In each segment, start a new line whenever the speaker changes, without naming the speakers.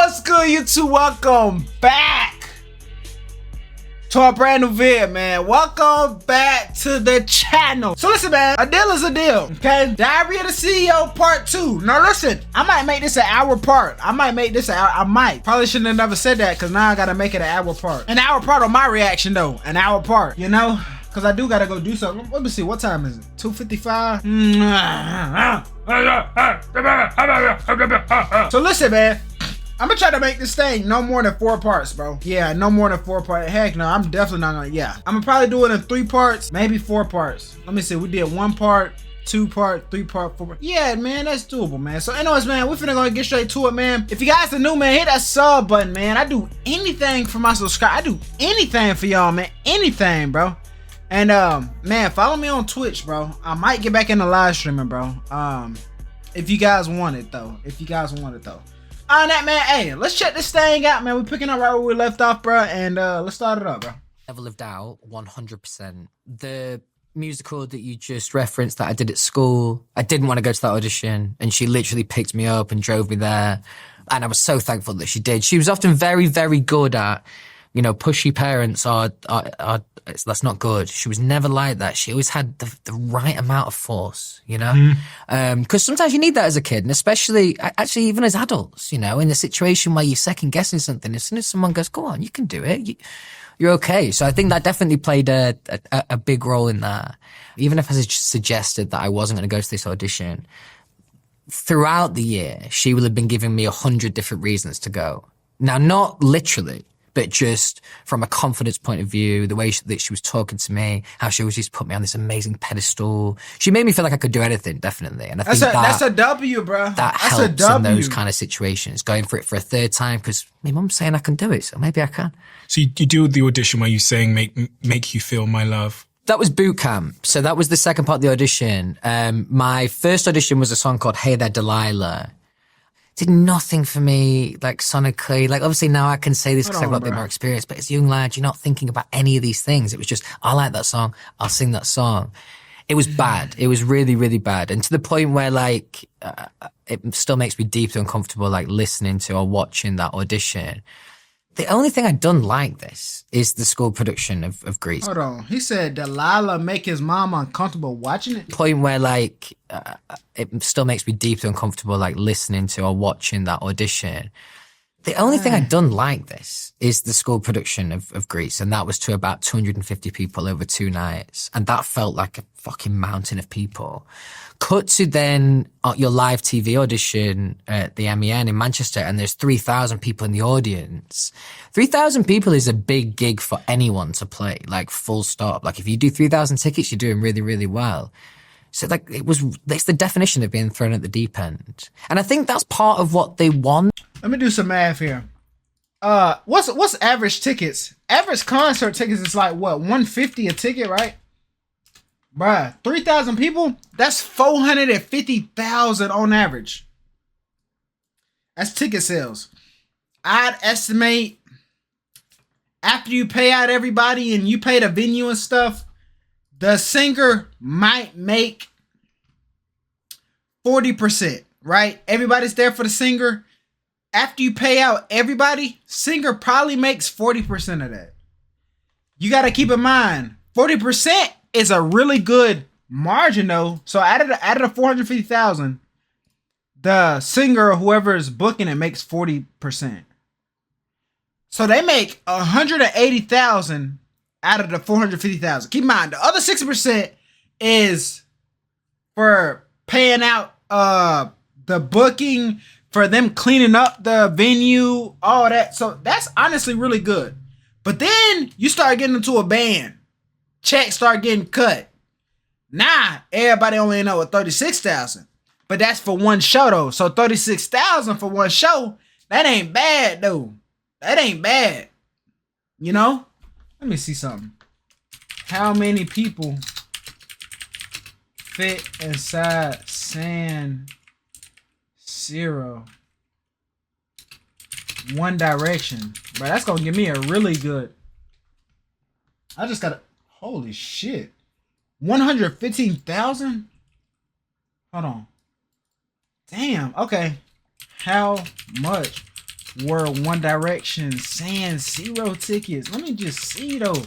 What's good, YouTube? Welcome back to our brand new vid, man. Welcome back to the channel. So listen, man, a deal is a deal, okay? Diary of the CEO part 2. Now listen, I might make this an hour part. I might. Probably shouldn't have never said that, because now I gotta make it an hour part. An hour part on my reaction, though. An hour part, you know? Because I do gotta go do something. Let me see, what time is it? 2:55? So listen, man. I'm gonna try to make this thing no more than 4 parts, bro. Yeah, no more than 4 parts. Heck no, I'm definitely not gonna, yeah. I'm gonna probably do it in 3 parts, maybe 4 parts. Let me see, we did 1 part, 2 part, 3 part, 4 part. Yeah, man, that's doable, man. So anyways, man, we're finna go get straight to it, man. If you guys are new, man, hit that sub button, man. I do anything for my subscribers. I do anything for y'all, man. Anything, bro. And man, follow me on Twitch, bro. I might get back into live streaming, bro. If you guys want it, though. On that, man, hey, let's check this thing out, man. We're picking up right where we left off, bro, and let's start it up, bro.
Never lived out 100%. The musical that you just referenced that I did at school, I didn't want to go to that audition, and she literally picked me up and drove me there, and I was so thankful that she did. She was often very, very good at, you know, pushy parents are that's not good. She was never like that. She always had the right amount of force, you know? Because sometimes you need that as a kid, and especially, actually, even as adults, you know, in a situation where you're second guessing something, as soon as someone goes, go on, you can do it, you're okay. So I think that definitely played a big role in that. Even if I suggested that I wasn't going to go to this audition, throughout the year, she will have been giving me 100 different reasons to go. Now, not literally, but just from a confidence point of view, the way that she was talking to me, how she always used to put me on this amazing pedestal. She made me feel like I could do anything, definitely. And I think
that's a W, bro.
That helps in those kind of situations, going for it for a 3rd time, because my mum's saying I can do it, so maybe I can.
So you do the audition where you saying make you feel my love.
That was boot camp. So that was the second part of the audition. My first audition was a song called Hey There Delilah. Did nothing for me, like, sonically. Like, obviously now I can say this because I've got a bit more experience, but as a young lad, you're not thinking about any of these things. It was just, I like that song, I'll sing that song. It was bad. It was really, really bad. And to the point where, like, it still makes me deeply uncomfortable, like, listening to or watching that audition. The only thing I done like this is the school production of Grease.
Hold on. He said Delilah make his mom uncomfortable watching it?
Point where, like, it still makes me deeply uncomfortable, like, listening to or watching that audition. The only thing I done like this is the school production of Grease, and that was to about 250 people over 2 nights. And that felt like a fucking mountain of people. Cut to then your live TV audition at the MEN in Manchester, and there's 3,000 people in the audience. 3,000 people is a big gig for anyone to play, like, full stop. Like, if you do 3,000 tickets, you're doing really, really well. So, like, it's the definition of being thrown at the deep end. And I think that's part of what they want.
Let me do some math here. What's average tickets? Average concert tickets is like, what, $150 a ticket, right? Bruh, 3,000 people? That's 450,000 on average. That's ticket sales. I'd estimate after you pay out everybody and you pay the venue and stuff, the singer might make 40%, right? Everybody's there for the singer. After you pay out everybody, singer probably makes 40% of that. You got to keep in mind, 40% is a really good margin, though. So out of the 450,000, the singer or whoever is booking it makes 40%. So they make 180,000 out of the 450,000. Keep in mind, the other 60% is for paying out the booking, for them cleaning up the venue, all that. So that's honestly really good. But then you start getting into a band. Checks start getting cut. Nah, everybody only end up with 36,000. But that's for one show, though. So 36,000 for one show, that ain't bad, though. That ain't bad. You know? Let me see something. How many people fit inside San Siro? One Direction. Bro, that's gonna give me a really good. I just gotta. Holy shit. 115,000? Hold on. Damn. Okay. How much were One Direction saying 0 tickets. Let me just see though.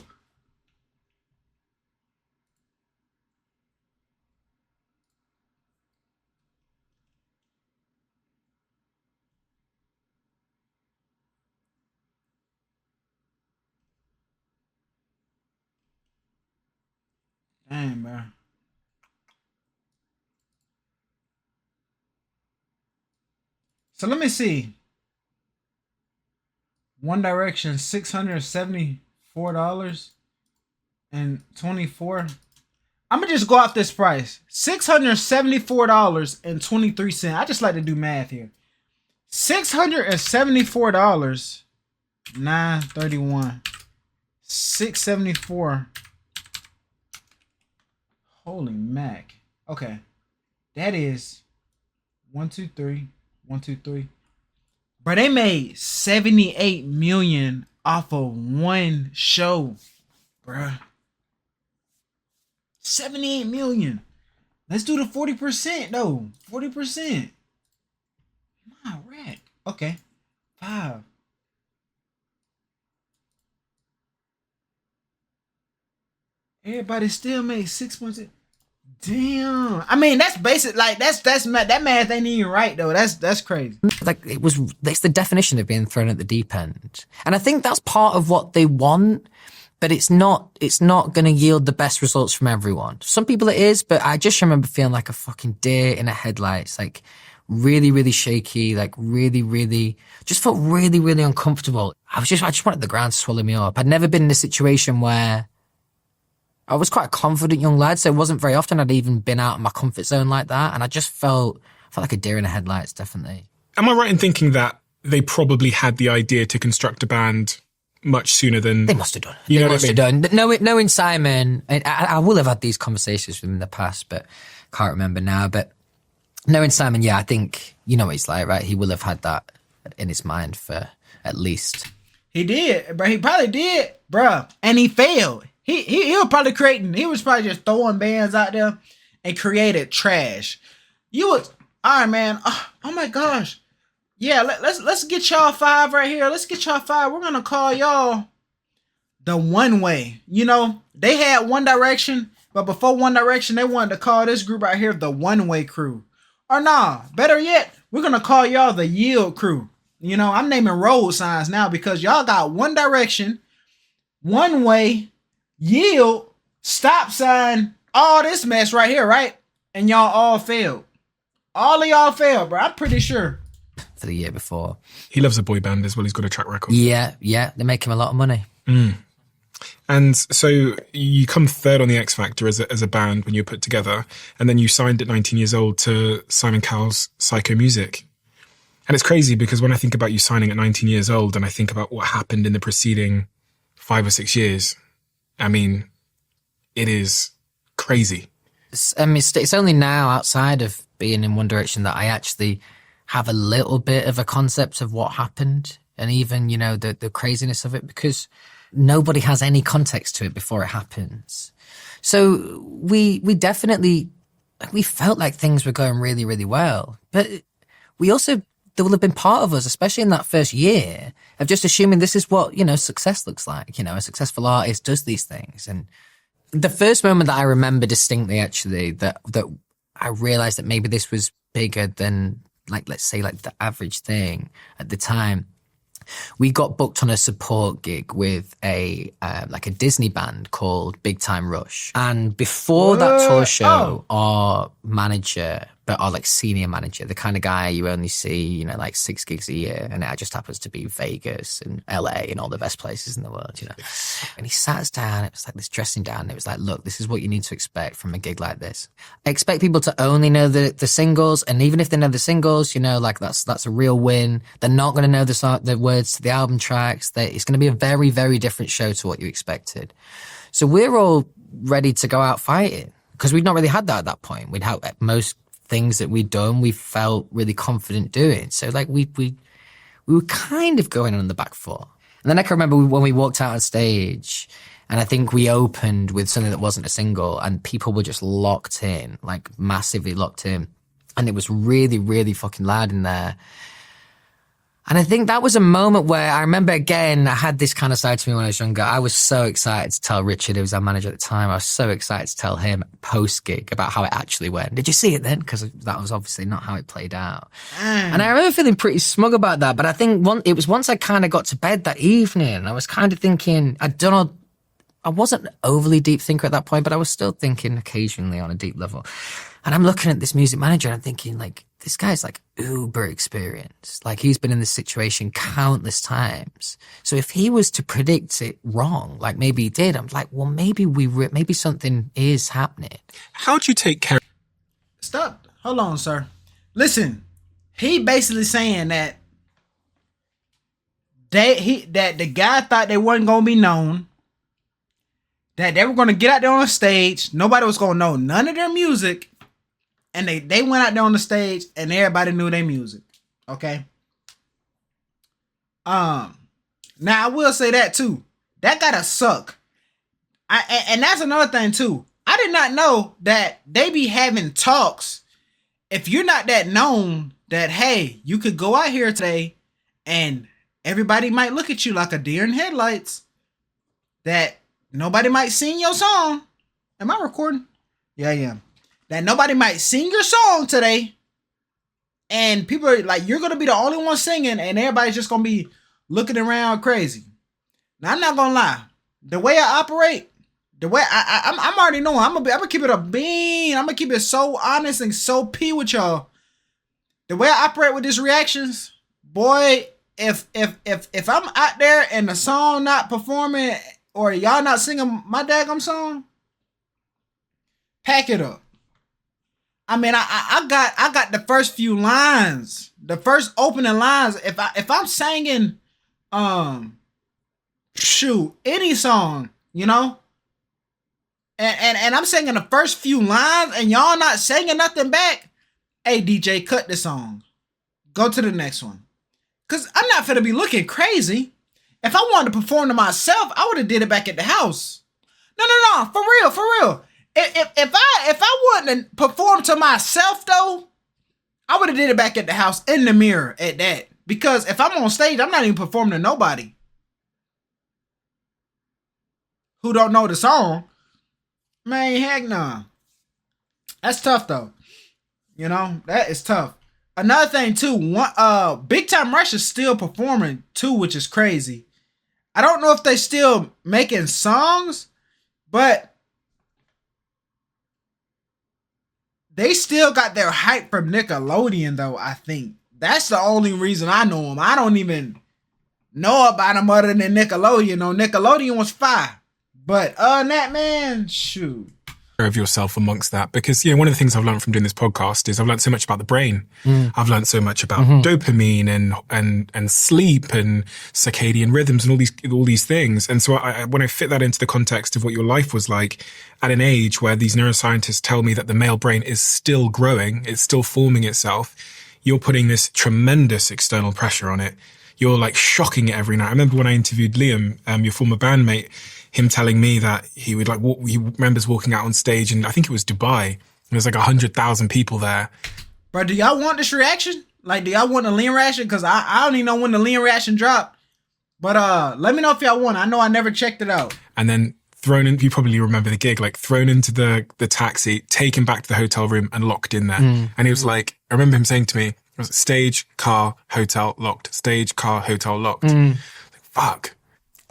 Dang, bro. So let me see. One Direction, $674.24. I'm gonna just go off this price. $674.23. I just like to do math here. $674. 931. 674. Holy Mac. Okay. That is 1, 2, 3. 1, 2, 3. Bro, they made 78 million off of one show, bruh. 78 million. Let's do the 40% though. 40%. My rack. Okay. 5. Everybody still makes 6.6. Damn. I mean, that's basic. Like that's that math ain't even right though. That's crazy.
Like it's the definition of being thrown at the deep end. And I think that's part of what they want, but it's not going to yield the best results from everyone. Some people it is, but I just remember feeling like a fucking deer in a headlights, like really, really shaky, like really, just felt really, really uncomfortable. I just wanted the ground to swallow me up. I'd never been in a situation where I was quite a confident young lad, so it wasn't very often I'd even been out of my comfort zone like that. And I just felt like a deer in the headlights, definitely.
Am I right in thinking that they probably had the idea to construct a band much sooner than...
They must have done.
You know what I mean?
Knowing Simon, I will have had these conversations with him in the past, but can't remember now. But knowing Simon, yeah, I think, you know what he's like, right? He will have had that in his mind for at least.
He did, bro. He probably did, bro. And he failed. He was probably he was probably just throwing bands out there and created trash. All right, man. Oh my gosh. Yeah, let's get y'all 5 right here. Let's get y'all 5. We're gonna call y'all the One Way. You know, they had One Direction, but before One Direction, they wanted to call this group right here the One Way Crew. Or nah, better yet, we're gonna call y'all the Yield Crew. You know, I'm naming road signs now because y'all got One Direction, One Way, Yield, stop sign, all this mess right here, right? And y'all all failed. All of y'all failed, bro. I'm pretty sure.
For the year before.
He loves a boy band as well. He's got a track record.
Yeah. They make him a lot of money.
Mm. And so you come third on the X Factor as a band when you're put together. And then you signed at 19 years old to Simon Cowell's Psycho Music. And it's crazy because when I think about you signing at 19 years old and I think about what happened in the preceding 5 or 6 years, I mean, it is crazy.
It's only now outside of being in One Direction that I actually have a little bit of a concept of what happened and even, you know, the craziness of it, because nobody has any context to it before it happens. So we definitely, we felt like things were going really, really well. But we also, there will have been part of us, especially in that first year, of just assuming this is what, you know, success looks like. You know, a successful artist does these things. And the first moment that I remember distinctly, actually, that I realized that maybe this was bigger than, like, let's say, like the average thing at the time. We got booked on a support gig with a Disney band called Big Time Rush. And before that tour show, our manager, but our like senior manager, the kind of guy you only see, you know, like 6 gigs a year, and it just happens to be Vegas and LA and all the best places in the world, you know. And he sat us down, it was like this dressing down, and it was like, look, this is what you need to expect from a gig like this. I expect people to only know the singles, and even if they know the singles, you know, like that's a real win. They're not going to know the words to the album tracks. It's going to be a very, very different show to what you expected. So we're all ready to go out fighting because we'd not really had that at that point. We'd had most things that we'd done, we felt really confident doing. So like we were kind of going on the back foot. And then I can remember when we walked out on stage, and I think we opened with something that wasn't a single, and people were just locked in, like massively locked in. And it was really, really fucking loud in there. And I think that was a moment where I remember, again, I had this kind of side to me when I was younger. I was so excited to tell Richard, who was our manager at the time, I was so excited to tell him post-gig about how it actually went. Did you see it then? Because that was obviously not how it played out. And I remember feeling pretty smug about that. But I think it was once I kind of got to bed that evening, I was kind of thinking, I don't know, I wasn't an overly deep thinker at that point, but I was still thinking occasionally on a deep level. And I'm looking at this music manager and I'm thinking, like, this guy's like uber experienced. Like, he's been in this situation countless times. So if he was to predict it wrong, like maybe he did, I'm like, well, maybe maybe something is happening.
How do you take care?
Stop. Hold on, sir. Listen, he basically saying that that the guy thought they wasn't gonna be known, that they were gonna get out there on the stage, nobody was gonna know none of their music. And they went out there on the stage and everybody knew their music. Okay. Now I will say that too. That gotta suck. And that's another thing too. I did not know that they be having talks. If you're not that known, that hey, you could go out here today and everybody might look at you like a deer in headlights. That nobody might sing your song. Am I recording? Yeah, I am. That nobody might sing your song today, and people are like, you're gonna be the only one singing, and everybody's just gonna be looking around crazy. Now I'm not gonna lie, the way I operate, the way I'm already knowing, I'm gonna keep it a bean. I'm gonna keep it so honest and so P with y'all. The way I operate with these reactions, boy, if I'm out there and the song not performing or y'all not singing my daggum song, pack it up. I mean, I got the first few lines, the first opening lines. If I'm singing, any song, you know, and I'm singing the first few lines, and y'all not singing nothing back. Hey DJ, cut the song. Go to the next one, cause I'm not finna be looking crazy. If I wanted to perform to myself, I would have did it back at the house. No, for real. If I wouldn't have performed to myself though, I would have did it back at the house in the mirror at that. Because if I'm on stage, I'm not even performing to nobody who don't know the song. Man, heck no. That's tough though. You know, that is tough. Another thing too, Big Time Rush is still performing too, which is crazy. I don't know if they still making songs, but they still got their hype from Nickelodeon, though, I think. That's the only reason I know them. I don't even know about them other than Nickelodeon. No, Nickelodeon was fire. But that, man, shoot.
Of yourself amongst that, because one of the things I've learned from doing this podcast is I've learned so much about the brain. I've learned so much about dopamine and sleep and circadian rhythms and all these things. And so when I fit that into the context of what your life was like at an age where these neuroscientists tell me that the male brain is still growing, it's still forming itself, you're putting this tremendous external pressure on it. You're like shocking it every night. I remember when I interviewed Liam, your former bandmate, him telling me that he would he remembers walking out on stage, and I think it was Dubai. There's like 100,000 people there.
Bro, do y'all want this reaction? Like, do y'all want the Liam reaction? Because I don't even know when the Liam reaction dropped. But let me know if y'all want. I know I never checked it out.
And then thrown in, you probably remember the gig, like thrown into the taxi, taken back to the hotel room and locked in there. And he was like, I remember him saying to me, it was stage, car, hotel, locked. Stage, car, hotel, locked. Like, fuck.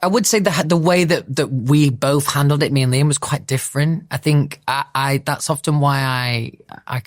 I would say that the way that we both handled it, me and Liam, was quite different. I think that's often why I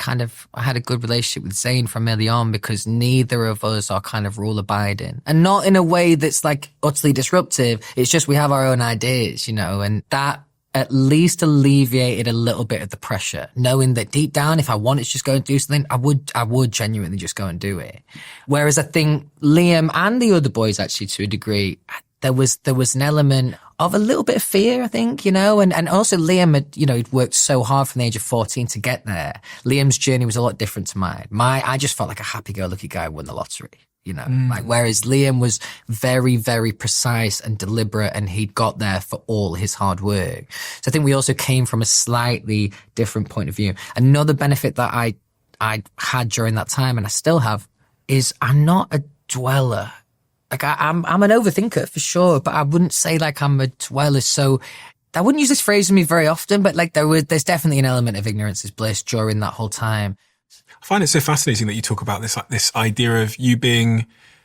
had a good relationship with Zayn from early on, because neither of us are kind of rule abiding, and not in a way that's like utterly disruptive. It's just we have our own ideas, and that at least alleviated a little bit of the pressure, knowing that deep down, if I wanted to just go and do something, I would genuinely just go and do it. Whereas I think Liam and the other boys, actually, to a degree, there was an element of a little bit of fear, I think, and also Liam had, he'd worked so hard from the age of 14 to get there. Liam's journey was a lot different to mine. I just felt like a happy-go-lucky guy who won the lottery, like, whereas Liam was very, very precise and deliberate, and he'd got there for all his hard work. So I think we also came from a slightly different point of view. Another benefit that I had during that time, and I still have, is I'm not a dweller. Like I'm an overthinker for sure, but I wouldn't say like I'm a dweller. So I wouldn't use this phrase with me very often, but like there's definitely an element of ignorance is bliss during that whole time.
I find it so fascinating that you talk about this idea of you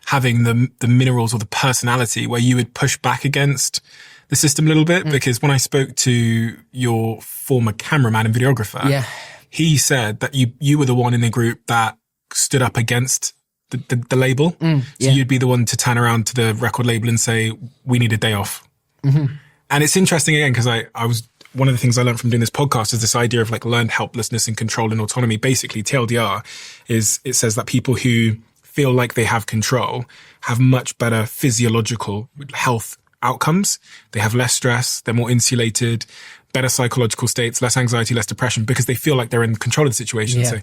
having the minerals or the personality where you would push back against the system a little bit. Because when I spoke to your former cameraman and videographer, he said that you were the one in the group that stood up against the label. So you'd be the one to turn around to the record label and say, we need a day off. And it's interesting again, because I was, one of the things I learned from doing this podcast is this idea of like learned helplessness and control and autonomy. Basically, TLDR is, it says that people who feel like they have control have much better physiological health outcomes. They have less stress, they're more insulated, better psychological states, less anxiety, less depression, because they feel like they're in control of the situation. So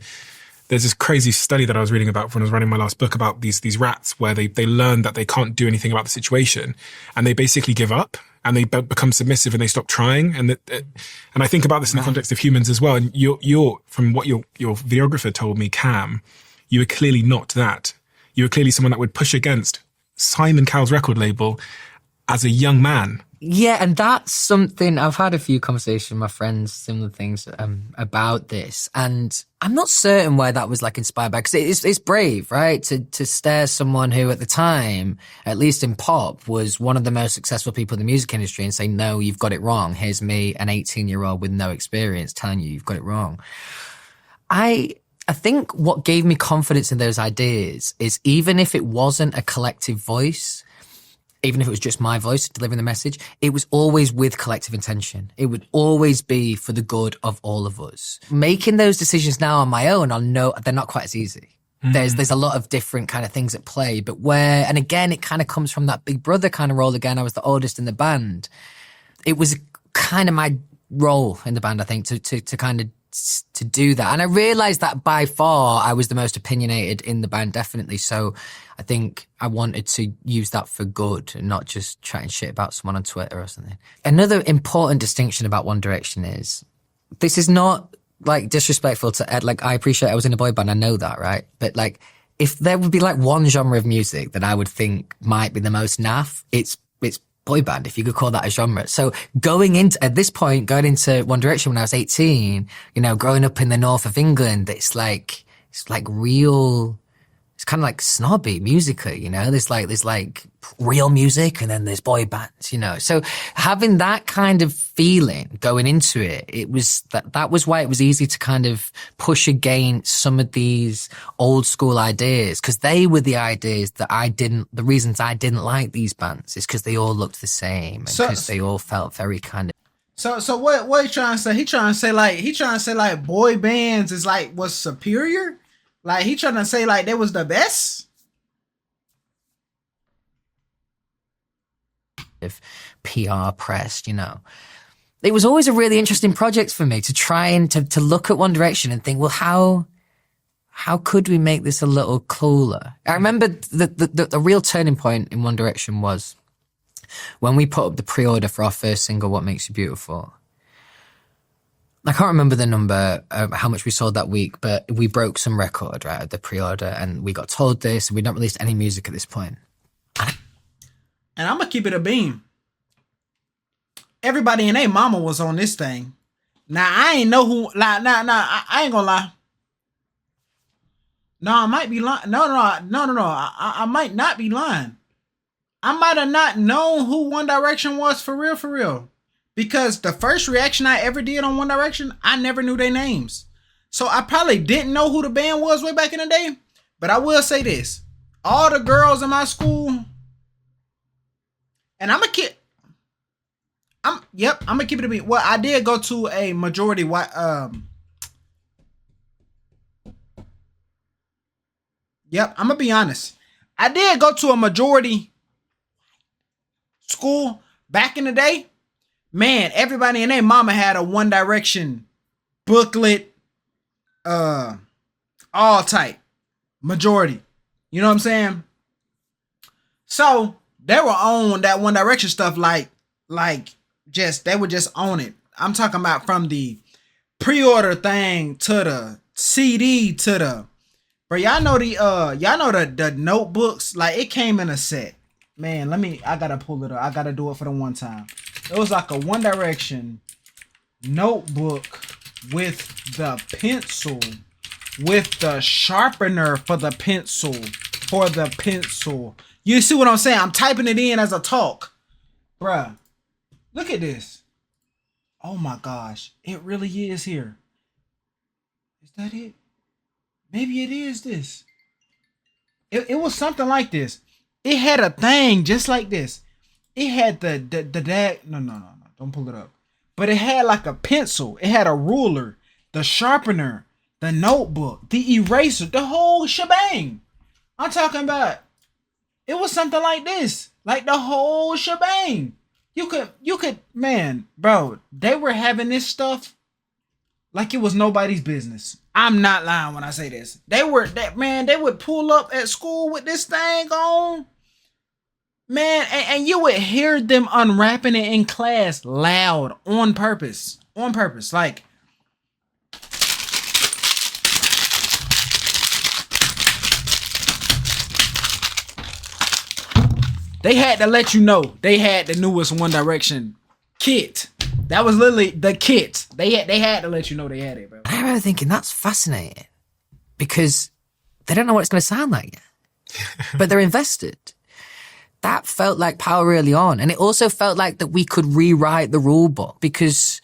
there's this crazy study that I was reading about when I was writing my last book about these rats, where they learn that they can't do anything about the situation, and they basically give up and they become submissive and they stop trying. And I think about this in the context of humans as well. And you're from what your videographer told me, Cam, you were clearly not that. You were clearly someone that would push against Simon Cowell's record label as a young man.
Yeah, and that's something I've had a few conversations with my friends, similar things about this, and I'm not certain where that was like inspired by, because it's brave, right? To stare someone who at the time, at least in pop, was one of the most successful people in the music industry and say, no, you've got it wrong. Here's me, an 18-year-old with no experience, telling you you've got it wrong. I think what gave me confidence in those ideas is, even if it wasn't a collective voice, even if it was just my voice delivering the message, it was always with collective intention. It would always be for the good of all of us. Making those decisions now on my own, they're not quite as easy. There's a lot of different kind of things at play, but and again, it kind of comes from that big brother kind of role again. I was the oldest in the band. It was kind of my role in the band, I think, to kind of to do that. And I realized that by far I was the most opinionated in the band, definitely. So I think I wanted to use that for good and not just chatting shit about someone on Twitter or something. Another important distinction about One Direction is, this is not like disrespectful to Ed. Like, I appreciate I was in a boy band, I know that, right? But like, if there would be like one genre of music that I would think might be the most naff, it's boy band, if you could call that a genre. So going into One Direction when I was 18, growing up in the north of England, it's like real, it's kind of like snobby musically, there's like real music and then there's boy bands, So having that kind of feeling going into it was that was why it was easy to kind of push against some of these old school ideas, because they were the ideas that the reasons I didn't like these bands is because they all looked the same and because they all felt very kind of.
So what he trying to say? He trying to say like boy bands is like was superior? Like he trying to say like they was the best?
If PR pressed, It was always a really interesting project for me to try and to look at One Direction and think, well, how could we make this a little cooler? I remember the real turning point in One Direction was when we put up the pre-order for our first single, What Makes You Beautiful. I can't remember the number of how much we sold that week, but we broke some record, right, at the pre-order, and we got told this, and we'd not released any music at this point.
And I'm gonna keep it a beam. Everybody and their mama was on this thing. Now I ain't know who. I ain't gonna lie. No, I might be lying. No. I might not be lying. I might have not known who One Direction was for real. Because the first reaction I ever did on One Direction, I never knew their names. So I probably didn't know who the band was way back in the day. But I will say this. All the girls in my school, and I'm gonna keep it a beat. Well, I did go to a majority white Yep, I'm gonna be honest. I did go to a majority school back in the day. Man, everybody and their mama had a One Direction booklet, all type, majority. You know what I'm saying? So they were on that One Direction stuff like they would just own it. I'm talking about from the pre-order thing to the CD to the Bro, y'all know the notebooks, like it came in a set. Man, I gotta pull it up. I gotta do it for the one time. It was like a One Direction notebook with the pencil, with the sharpener for the pencil, You see what I'm saying? I'm typing it in as I talk. Bruh, look at this. Oh my gosh, it really is here. Is that it? Maybe it is this. It was something like this. It had a thing just like this. It had the no. Don't pull it up. But it had like a pencil. It had a ruler, the sharpener, the notebook, the eraser, the whole shebang. I'm talking about. It was something like this, like the whole shebang. You could, man, bro. They were having this stuff like it was nobody's business. I'm not lying when I say this. They would pull up at school with this thing on. Man, and you would hear them unwrapping it in class loud on purpose. On purpose. Like, they had to let you know they had the newest One Direction kit. That was literally the kit. They had to let you know they had it, bro.
I remember thinking that's fascinating because they don't know what it's going to sound like yet, but they're invested. That felt like power early on. And it also felt like that we could rewrite the rule book because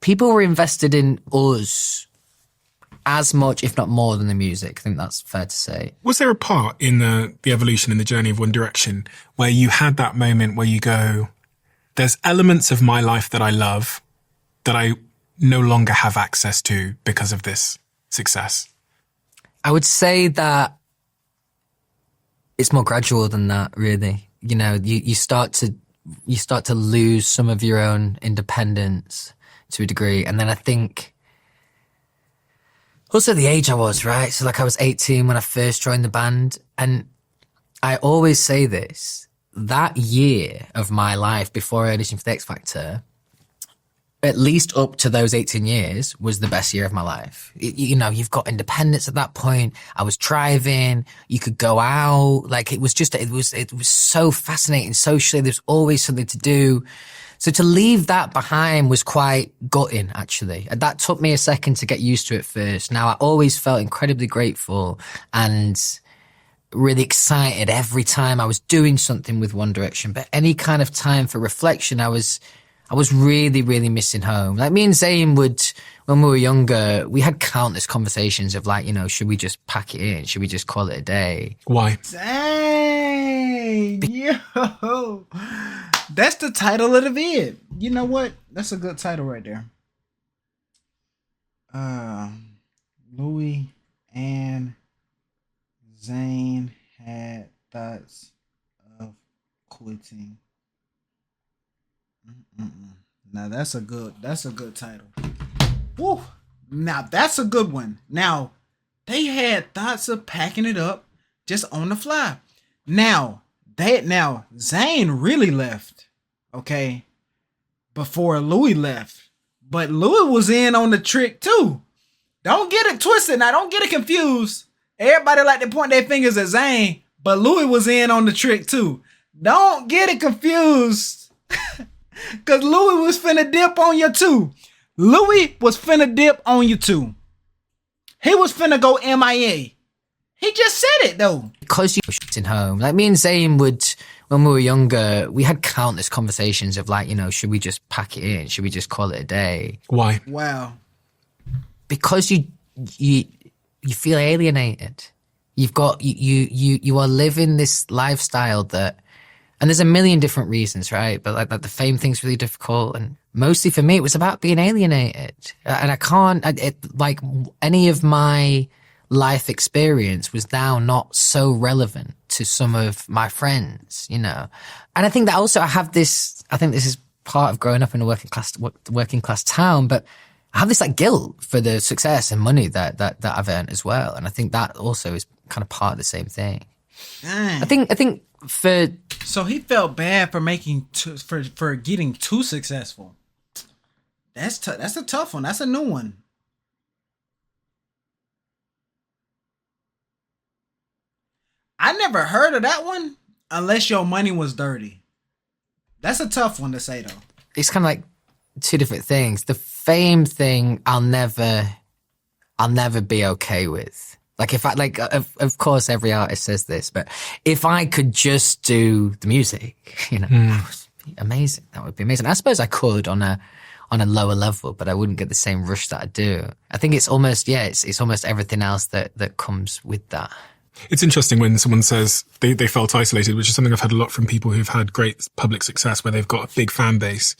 people were invested in us as much, if not more, than the music. I think that's fair to say.
Was there a part in the evolution in the journey of One Direction where you had that moment where you go, there's elements of my life that I love that I no longer have access to because of this success?
I would say that it's more gradual than that, really. You know, you start to lose some of your own independence to a degree. And then I think also the age I was, right? So like I was 18 when I first joined the band. And I always say this, that year of my life before I auditioned for the X Factor, at least up to those 18 years, was the best year of my life. You know, you've got independence at that point. I was driving. You could go out. Like it was so fascinating socially. There's always something to do. So to leave that behind was quite gutting, actually. And that took me a second to get used to it first. Now, I always felt incredibly grateful and really excited every time I was doing something with One Direction. But any kind of time for reflection, I was really, really missing home. Like me and Zayn would, when we were younger, we had countless conversations of like, you know, should we just pack it in? Should we just call it a day?
Why?
Dang, yo. That's the title of the vid. You know what? That's a good title right there. Louis and Zayn had thoughts of quitting. Now that's a good title. Woo! Now that's a good one. Now they had thoughts of packing it up just on the fly. Now Zayn really left, okay, before Louis left. But Louis was in on the trick too. Don't get it twisted. Now don't get it confused. Everybody like to point their fingers at Zayn, but Louis was in on the trick too. Don't get it confused. Cause Louis was finna dip on you too. Louis was finna dip on you too. He was finna go MIA. He just said it though.
Because you were shitting home. Like me and Zayn would, when we were younger, we had countless conversations of like, you know, should we just pack it in? Should we just call it a day?
Why?
Wow.
Because you feel alienated. You've got you are living this lifestyle that, and there's a million different reasons, right? But like the fame thing's really difficult, and mostly for me, it was about being alienated. And I can't, like any of my life experience was now not so relevant to some of my friends, you know. And I think that also I think this is part of growing up in a working class town, but I have this like guilt for the success and money that I've earned as well. And I think that also is kind of part of the same thing.
Dang.
I think
so he felt bad for for getting too successful. That's a tough one. That's a new one. I never heard of that one unless your money was dirty. That's a tough one to say though.
It's kind of like two different things. The fame thing, I'll never be okay with. Like if I like, of course, every artist says this, but if I could just do the music, that would be amazing. That would be amazing. I suppose I could on a lower level, but I wouldn't get the same rush that I do. I think it's almost, it's almost everything else that comes with that.
It's interesting when someone says they felt isolated, which is something I've had a lot from people who've had great public success where they've got a big fan base,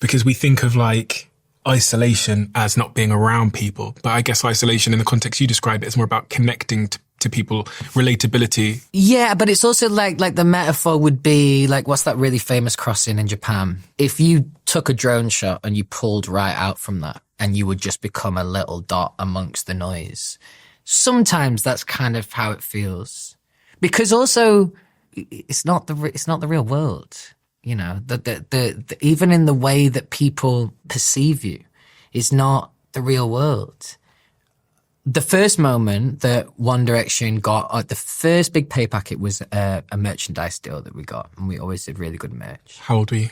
because we think of like isolation as not being around people. But I guess isolation in the context you describe it is more about connecting to people, relatability.
Yeah, but it's also like the metaphor would be like, what's that really famous crossing in Japan? If you took a drone shot and you pulled right out from that and you would just become a little dot amongst the noise. Sometimes that's kind of how it feels, because also it's not the real world. The even in the way that people perceive you is not the real world. The first moment that One Direction got, the first big pay packet was a merchandise deal that we got, and we always did really good merch.
How old were you?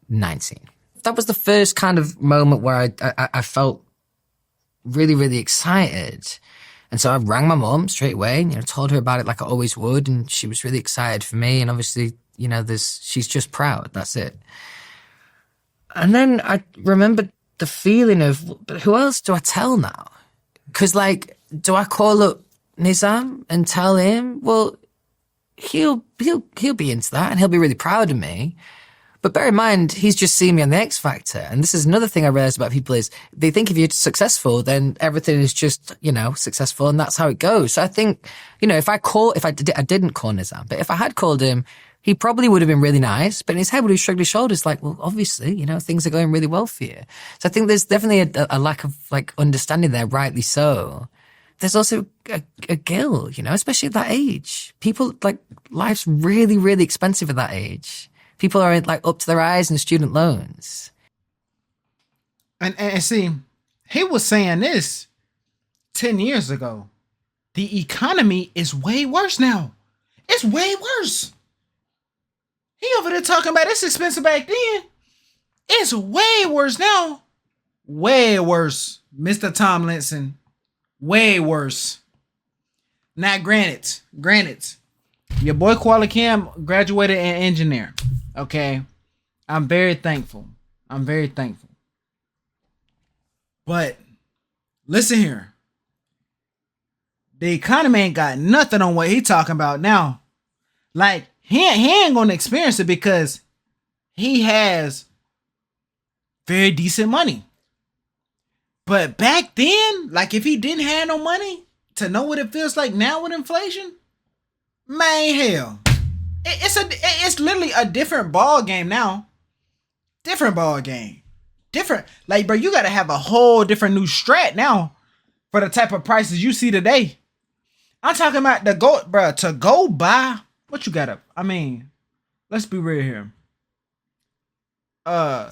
19. That was the first kind of moment where I felt really, really excited. And so I rang my mum straight away, told her about it like I always would. And she was really excited for me. And obviously, she's just proud. That's it. And then I remembered the feeling of, but who else do I tell now? Because do I call up Nizam and tell him? Well, he'll be into that and he'll be really proud of me. But bear in mind, he's just seen me on the X Factor. And this is another thing I realized about people is they think if you're successful, then everything is just, successful and that's how it goes. So I think, I didn't call Nizam, but if I had called him, he probably would have been really nice. But in his head would have shrugged his shoulders like, well, obviously, things are going really well for you. So I think there's definitely a lack of understanding there, rightly so. There's also a guilt, especially at that age. People life's really, really expensive at that age. People are up to their eyes in student loans.
And see, he was saying this 10 years ago. The economy is way worse now. It's way worse. He over there talking about it's expensive back then. It's way worse now. Way worse, Mr. Tomlinson. Way worse. Now, granted, your boy Koala Cam graduated in engineer. Okay, I'm very thankful. But listen here. The economy ain't got nothing on what he talking about now. He ain't gonna experience it because he has very decent money. But back then, if he didn't have no money to know what it feels like now with inflation, man, hell. It's literally a different ball game now. Different ball game. Different. Bro, you got to have a whole different new strat now for the type of prices you see today. I'm talking about to go buy. What you got up? I mean, let's be real here.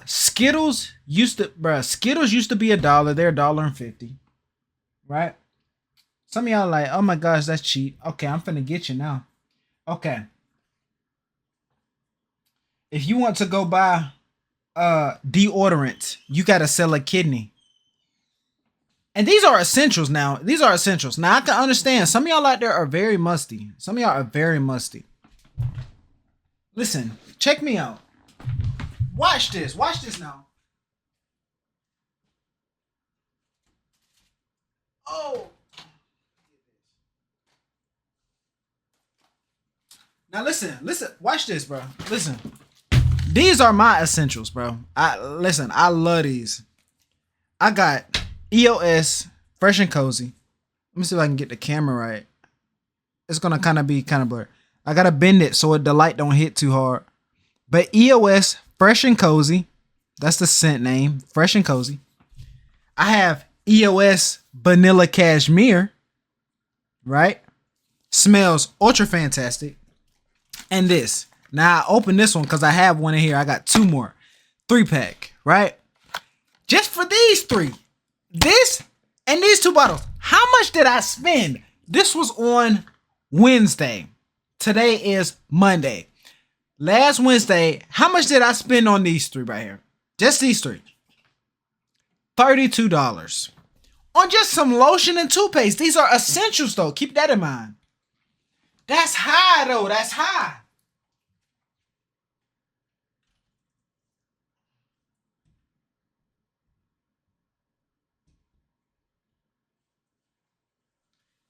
Skittles used to be $1. They're $1.50. Right? Some of y'all like, oh my gosh, that's cheap. Okay, I'm finna get you now. Okay. If you want to go buy deodorant, you gotta sell a kidney. And these are essentials now. Now I can understand some of y'all out there are very musty. Listen, check me out. Watch this now. Oh. Now listen, watch this, bro. Listen. These are my essentials, bro. I love these. I got EOS Fresh and Cozy. Let me see if I can get the camera right. It's gonna be kind of blurry. I gotta bend it so the light don't hit too hard. But EOS Fresh and Cozy. That's the scent name. Fresh and Cozy. I have EOS Vanilla Cashmere. Right? Smells ultra fantastic. And this. Now, I opened this one because I have one in here. I got 2 more. 3-pack, right? Just for these 3. This and these 2 bottles. How much did I spend? This was on Wednesday. Today is Monday. Last Wednesday, how much did I spend on these three right here? Just these three. $32. On just some lotion and toothpaste. These are essentials though. Keep that in mind. That's high though. That's high.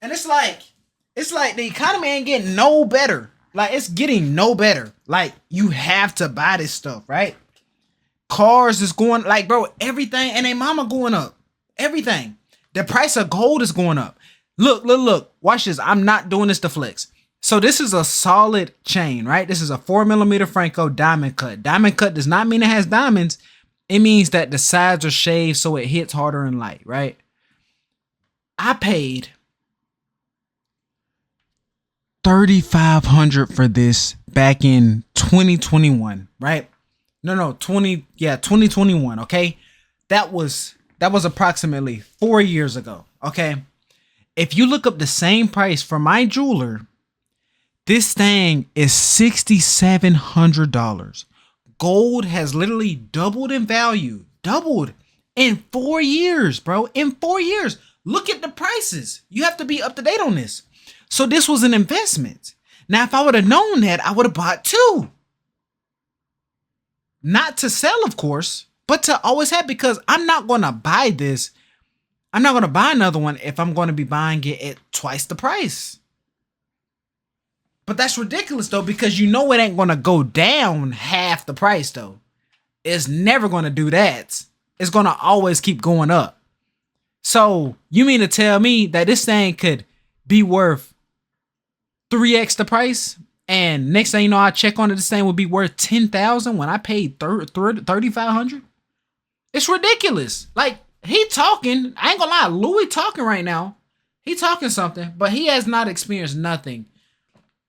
And it's like the economy ain't getting no better. Like, it's getting no better. Like, you have to buy this stuff, right? Cars is going, like, bro, everything and their mama going up. Everything. The price of gold is going up. Look. Watch this. I'm not doing this to flex. So this is a solid chain, right? This is a 4mm Franco diamond cut. Diamond cut does not mean it has diamonds. It means that the sides are shaved so it hits harder and light, right? I paid $3,500 for this back in 2021, right? No, 2021, okay? That was approximately 4 years ago, okay? If you look up the same price for my jeweler, this thing is $6,700. Gold has literally doubled in value. Doubled in 4 years, bro. In 4 years. Look at the prices. You have to be up to date on this. So this was an investment. Now, if I would have known that, I would have bought two. Not to sell, of course, but to always have, because I'm not going to buy this. I'm not going to buy another one if I'm going to be buying it at twice the price. But that's ridiculous, though, because you know it ain't going to go down half the price, though. It's never going to do that. It's going to always keep going up. So you mean to tell me that this thing could be worth 3x the price, and next thing you know, I check on it, this thing would be worth $10,000 when I paid $3,500? It's ridiculous. Like, he talking, I ain't gonna lie, Louis talking right now. He talking something, but he has not experienced nothing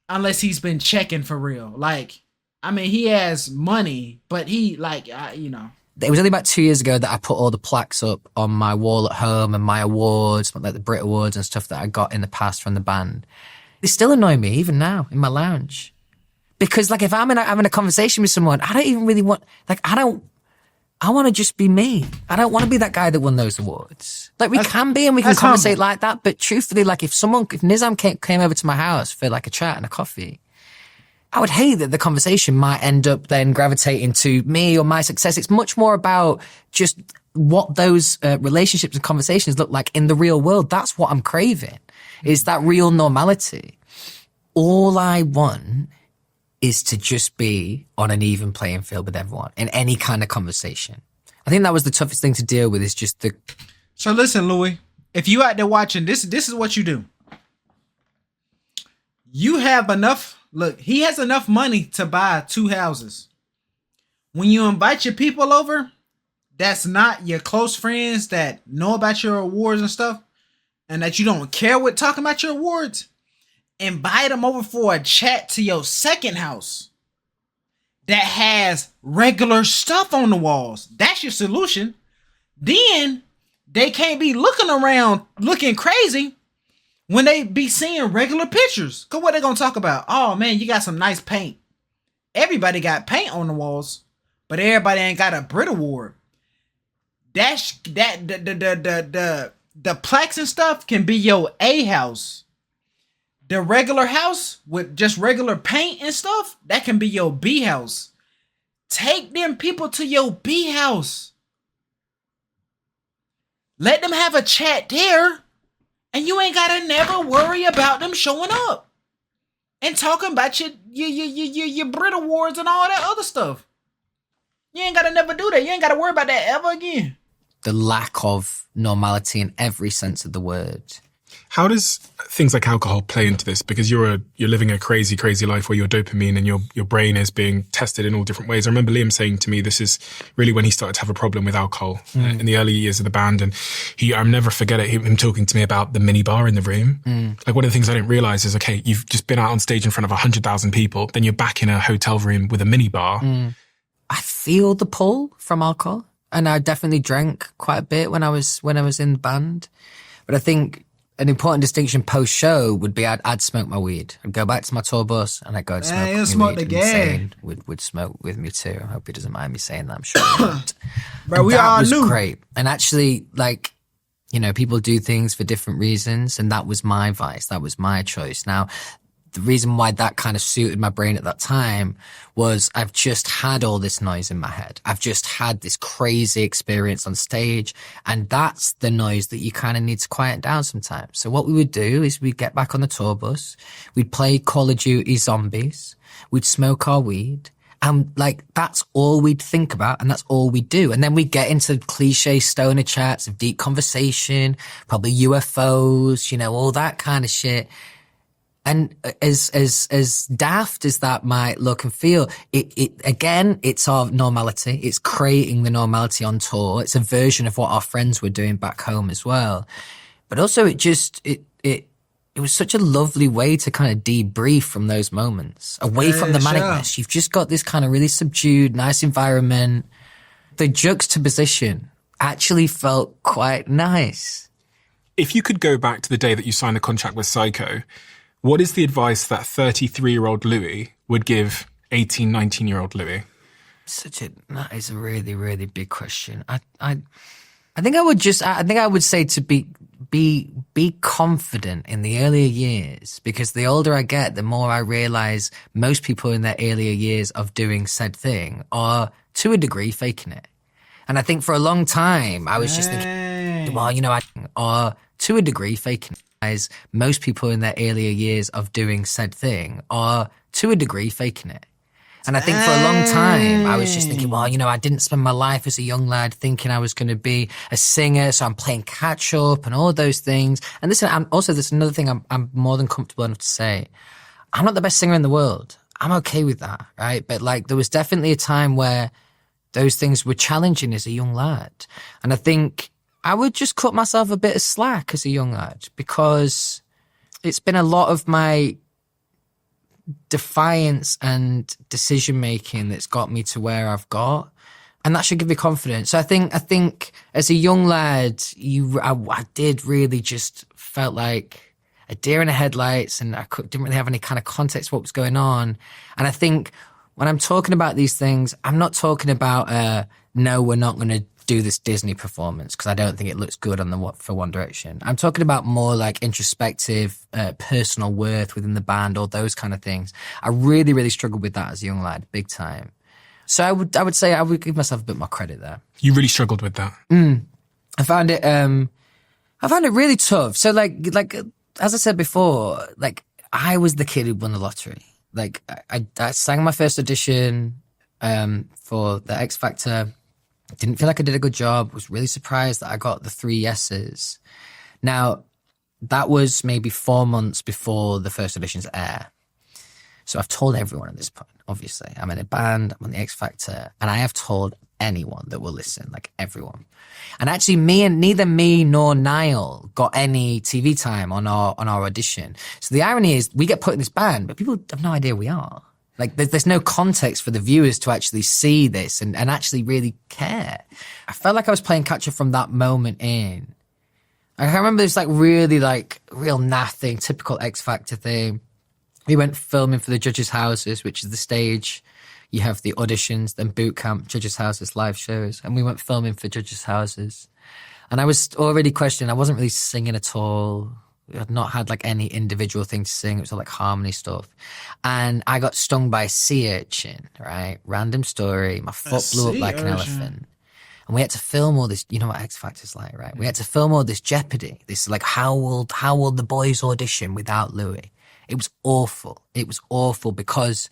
unless he's been checking for real. Like, I mean, he has money, but he, like, you know.
It was only about 2 years ago that I put all the plaques up on my wall at home and my awards, like the Brit Awards and stuff that I got in the past from the band. They still annoy me, even now, in my lounge. Because, like, if I'm having a conversation with someone, I don't even really want, like, I want to just be me. I don't want to be that guy that won those awards. Like, we can be and we can conversate humble. Like that, but truthfully, like, if Nizam came over to my house for, like, a chat and a coffee, I would hate that the conversation might end up then gravitating to me or my success. It's much more about just what those relationships and conversations look like in the real world. That's what I'm craving, is that real normality. All I want is to just be on an even playing field with everyone in any kind of conversation. I think that was the toughest thing to deal with, is just the...
So listen, Louis, if you out there watching, this is what you do. You have enough... Look, he has enough money to buy 2 houses. When you invite your people over, that's not your close friends that know about your awards and stuff, and that you don't care what talking about your awards, invite them over for a chat to your second house that has regular stuff on the walls. That's your solution. Then they can't be looking around looking crazy when they be seeing regular pictures. Cause what they gonna talk about? Oh man, you got some nice paint. Everybody got paint on the walls, but everybody ain't got a Brit Award. The plaques and stuff can be your A house. The regular house with just regular paint and stuff, that can be your B house. Take them people to your B house. Let them have a chat there, and you ain't gotta never worry about them showing up and talking about your Brit Awards and all that other stuff. You ain't gotta never do that. You ain't gotta worry about that ever again.
The lack of normality in every sense of the word.
How does things like alcohol play into this? Because you're living a crazy, crazy life where your dopamine and your brain is being tested in all different ways. I remember Liam saying to me, this is really when he started to have a problem with alcohol in the early years of the band. And I'll never forget it, him talking to me about the mini bar in the room. Like, one of the things I didn't realize is, okay, you've just been out on stage in front of 100,000 people, then you're back in a hotel room with a mini bar.
I feel the pull from alcohol, and I definitely drank quite a bit when I was in the band. But I think an important distinction post show would be I'd smoke my weed. I'd go back to my tour bus and I'd go and smoke
Man,
my
you smoke
weed.
the
And
gas.
Zayn would smoke with me too. I hope he doesn't mind me saying that. I'm sure he won't.
Bro,
And
we
that
all
was
knew.
great. And actually, like, you know, people do things for different reasons, and that was my vice. That was my choice. Now, the reason why that kind of suited my brain at that time was I've just had all this noise in my head. I've just had this crazy experience on stage, and that's the noise that you kind of need to quiet down sometimes. So what we would do is we'd get back on the tour bus, we'd play Call of Duty Zombies, we'd smoke our weed, and like, that's all we'd think about, and that's all we'd do. And then we'd get into cliche stoner chats of deep conversation, probably UFOs, you know, all that kind of shit. And as daft as that might look and feel, again, it's our normality. It's creating the normality on tour. It's a version of what our friends were doing back home as well. But also it was such a lovely way to kind of debrief from those moments, away from the manicness. You've just got this kind of really subdued, nice environment. The juxtaposition actually felt quite nice.
If you could go back to the day that you signed the contract with Psycho, what is the advice that 33-year-old Louis would give 18, 19-year-old Louis?
That is a really, really big question. I think I would say to be confident in the earlier years, because the older I get, the more I realize most people in their earlier years of doing said thing are to a degree faking it. And I think for a long time, I was just thinking, well, you know, are to a degree faking it. Most people in their earlier years of doing said thing are to a degree faking it. And I think for a long time, I was just thinking, well, you know, I didn't spend my life as a young lad thinking I was going to be a singer, so I'm playing catch up and all those things. And this, also, there's another thing I'm more than comfortable enough to say. I'm not the best singer in the world. I'm okay with that, right? But like, there was definitely a time where those things were challenging as a young lad. And I think I would just cut myself a bit of slack as a young lad, because it's been a lot of my defiance and decision making that's got me to where I've got, and that should give me confidence. So I think as a young lad, I did really just felt like a deer in the headlights, and didn't really have any kind of context for what was going on. And I think when I'm talking about these things, I'm not talking about no, we're not going to do this Disney performance because I don't think it looks good for One Direction. I'm talking about more like introspective, personal worth within the band, all those kind of things. I really, really struggled with that as a young lad, big time. So I would say I would give myself a bit more credit there.
You really struggled with that.
I found it really tough. So like as I said before, like I was the kid who won the lottery. Like I sang my first audition for the X Factor. Didn't feel like I did a good job. Was really surprised that I got the 3 yeses. Now, that was maybe 4 months before the first auditions air. So I've told everyone at this point, obviously. I'm in a band, I'm on the X Factor, and I have told anyone that will listen, like everyone. And actually neither me nor Niall got any TV time on our audition. So the irony is we get put in this band, but people have no idea who we are. Like, there's no context for the viewers to actually see this and actually really care. I felt like I was playing catch up from that moment in. I remember this like really like real naff thing, typical X Factor thing. We went filming for the judges' houses, which is the stage. You have the auditions, then boot camp, judges' houses, live shows. And we went filming for judges' houses. And I was already questioning. I wasn't really singing at all. We had not had like any individual thing to sing. It was all like harmony stuff. And I got stung by a sea urchin, right? Random story. My foot blew up like an elephant. And we had to film all this, you know what X Factor's like, right? We had to film all this jeopardy. This like, how will the boys audition without Louis? It was awful. It was awful because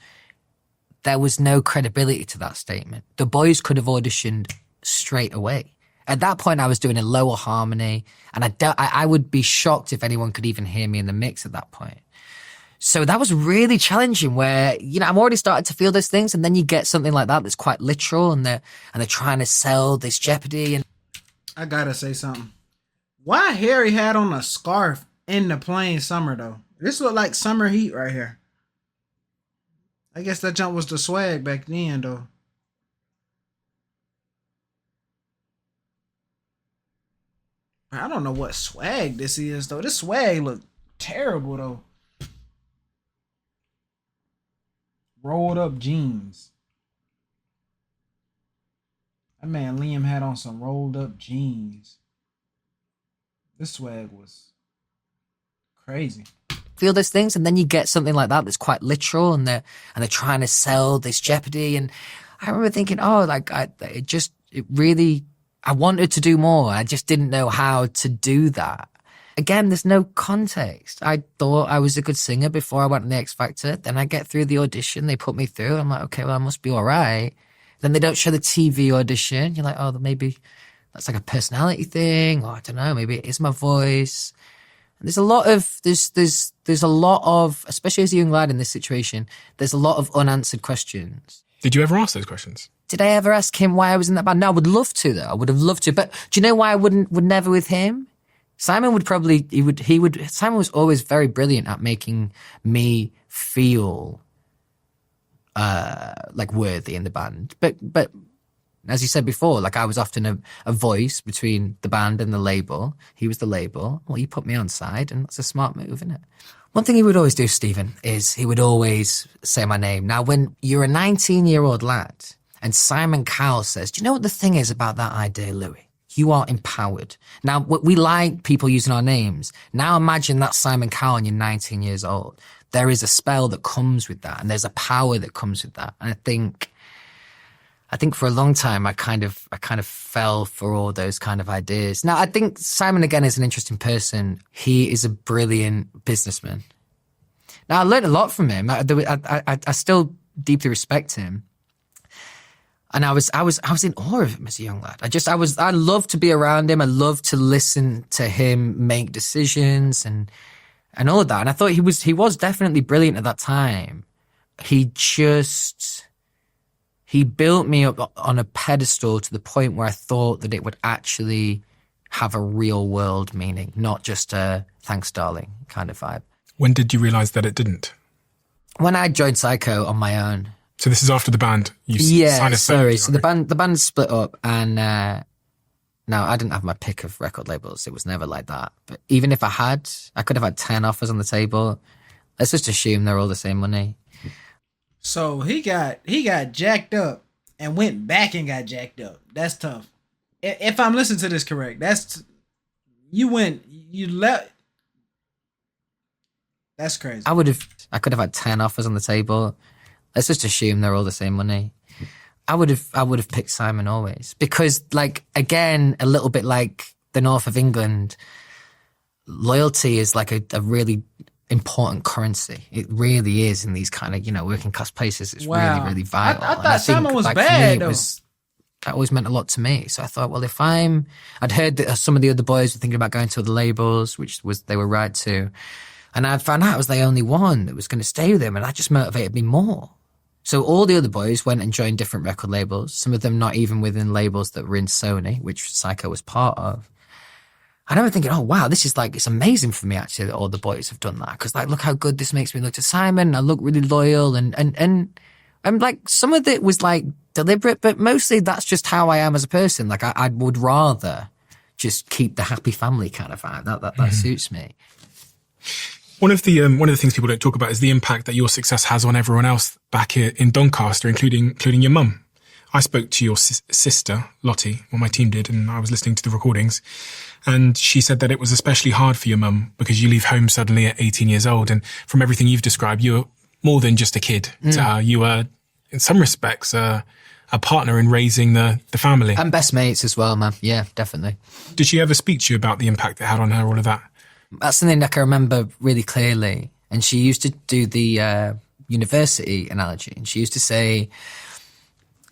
there was no credibility to that statement. The boys could have auditioned straight away. At that point, I was doing a lower harmony, and I would be shocked if anyone could even hear me in the mix at that point. So that was really challenging where, you know, I'm already starting to feel those things, and then you get something like that that's quite literal, and they're trying to sell this jeopardy. And
I gotta say something. Why Harry had on a scarf in the plain summer, though? This looked like summer heat right here. I guess that jump was the swag back then, though. I don't know what swag this is though. This swag look terrible though. Rolled up jeans. That man Liam had on some rolled up jeans. This swag was crazy.
Feel those things, and then you get something like that that's quite literal, and they're trying to sell this Jeopardy. And I remember thinking, oh, like it really, I wanted to do more. I just didn't know how to do that. Again, there's no context. I thought I was a good singer before I went on the X Factor. Then I get through the audition, they put me through. I'm like, okay, well, I must be all right. Then they don't show the TV audition. You're like, oh, maybe that's like a personality thing, or I don't know, maybe it is my voice. And there's a lot of, especially as a young lad in this situation, there's a lot of unanswered questions.
Did you ever ask those questions?
Did I ever ask him why I was in that band? No, I would love to though. I would have loved to. But do you know why I would never with him? Simon would probably, Simon was always very brilliant at making me feel like worthy in the band. But as you said before, like I was often a voice between the band and the label. He was the label. Well, you put me on side, and that's a smart move, isn't it? One thing he would always do, Stephen, is he would always say my name. Now, when you're a 19-year-old lad and Simon Cowell says, do you know what the thing is about that idea, Louis? You are empowered. Now, we like people using our names. Now imagine that's Simon Cowell and you're 19 years old. There is a spell that comes with that, and there's a power that comes with that. And I think for a long time, I kind of fell for all those kind of ideas. Now, I think Simon, again, is an interesting person. He is a brilliant businessman. Now, I learned a lot from him. I still deeply respect him. And I was in awe of him as a young lad. I loved to be around him. I loved to listen to him make decisions and all of that. And I thought he was definitely brilliant at that time. He built me up on a pedestal to the point where I thought that it would actually have a real world meaning, not just a thanks darling kind of vibe.
When did you realize that it didn't?
When I joined Psycho on my own.
So this is after the band.
So the band split up, and no, I didn't have my pick of record labels. It was never like that. But even if I could have had 10 offers on the table. Let's just assume they're all the same money.
So he got jacked up and went back and got jacked up. That's tough. If I'm listening to this correct, that's crazy.
I could have had 10 offers on the table. Let's just assume they're all the same money. I would have picked Simon always, because, like, again, a little bit like the north of England, loyalty is like a really important currency. It really is in these kind of, working class places. It's really, really vital.
I thought Simon was bad, though.
That always meant a lot to me. So I thought, well, I'd heard that some of the other boys were thinking about going to other labels, they were right to. And I found out I was the only one that was going to stay with him, and that just motivated me more. So all the other boys went and joined different record labels, some of them not even within labels that were in Sony, which Psycho was part of. And I remember thinking, oh, wow, this is it's amazing for me, actually, that all the boys have done that. Because, look how good this makes me look to Simon. I look really loyal. And some of it was, deliberate, but mostly that's just how I am as a person. I would rather just keep the happy family kind of vibe. That suits me.
One of the things people don't talk about is the impact that your success has on everyone else back in Doncaster, including your mum. I spoke to your sister, Lottie, my team did, and I was listening to the recordings, and she said that it was especially hard for your mum because you leave home suddenly at 18 years old, and from everything you've described, you're more than just a kid to her. You were, in some respects, a partner in raising the family.
And best mates as well, man. Yeah, definitely.
Did she ever speak to you about the impact it had on her, all of that?
That's something I can remember really clearly. And she used to do the university analogy. And she used to say,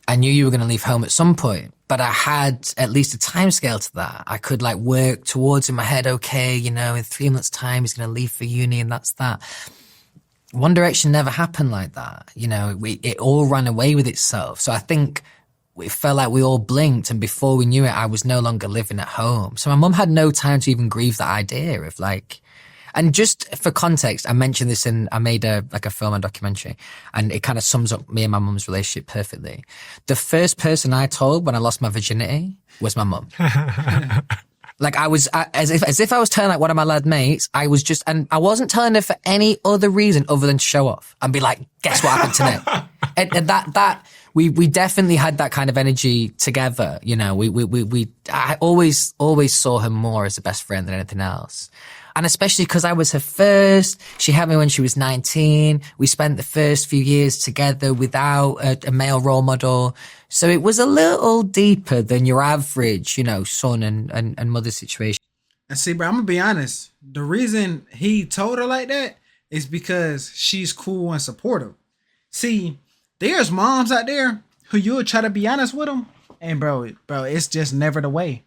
I knew you were going to leave home at some point, but I had at least a time scale to that. I could work towards in my head, okay, in 3 months' time, he's going to leave for uni, and that's that. One Direction never happened like that. It all ran away with itself. So I think it felt like we all blinked, and before we knew it, I was no longer living at home. So my mum had no time to even grieve that idea of and just for context, I mentioned this I made a film and documentary, and it kind of sums up me and my mum's relationship perfectly. The first person I told when I lost my virginity was my mum. Like as if I was telling like one of my lad mates, and I wasn't telling her for any other reason other than to show off and be like, guess what happened today? and that we definitely had that kind of energy together. You know, I always saw her more as a best friend than anything else. And especially because I was her first, she had me when she was 19. We spent the first few years together without a male role model. So it was a little deeper than your average, you know, son and mother situation.
And see, bro, I'm gonna be honest. The reason he told her like that is because she's cool and supportive. See, there's moms out there who you'll try to be honest with them, and bro, it's just never the way.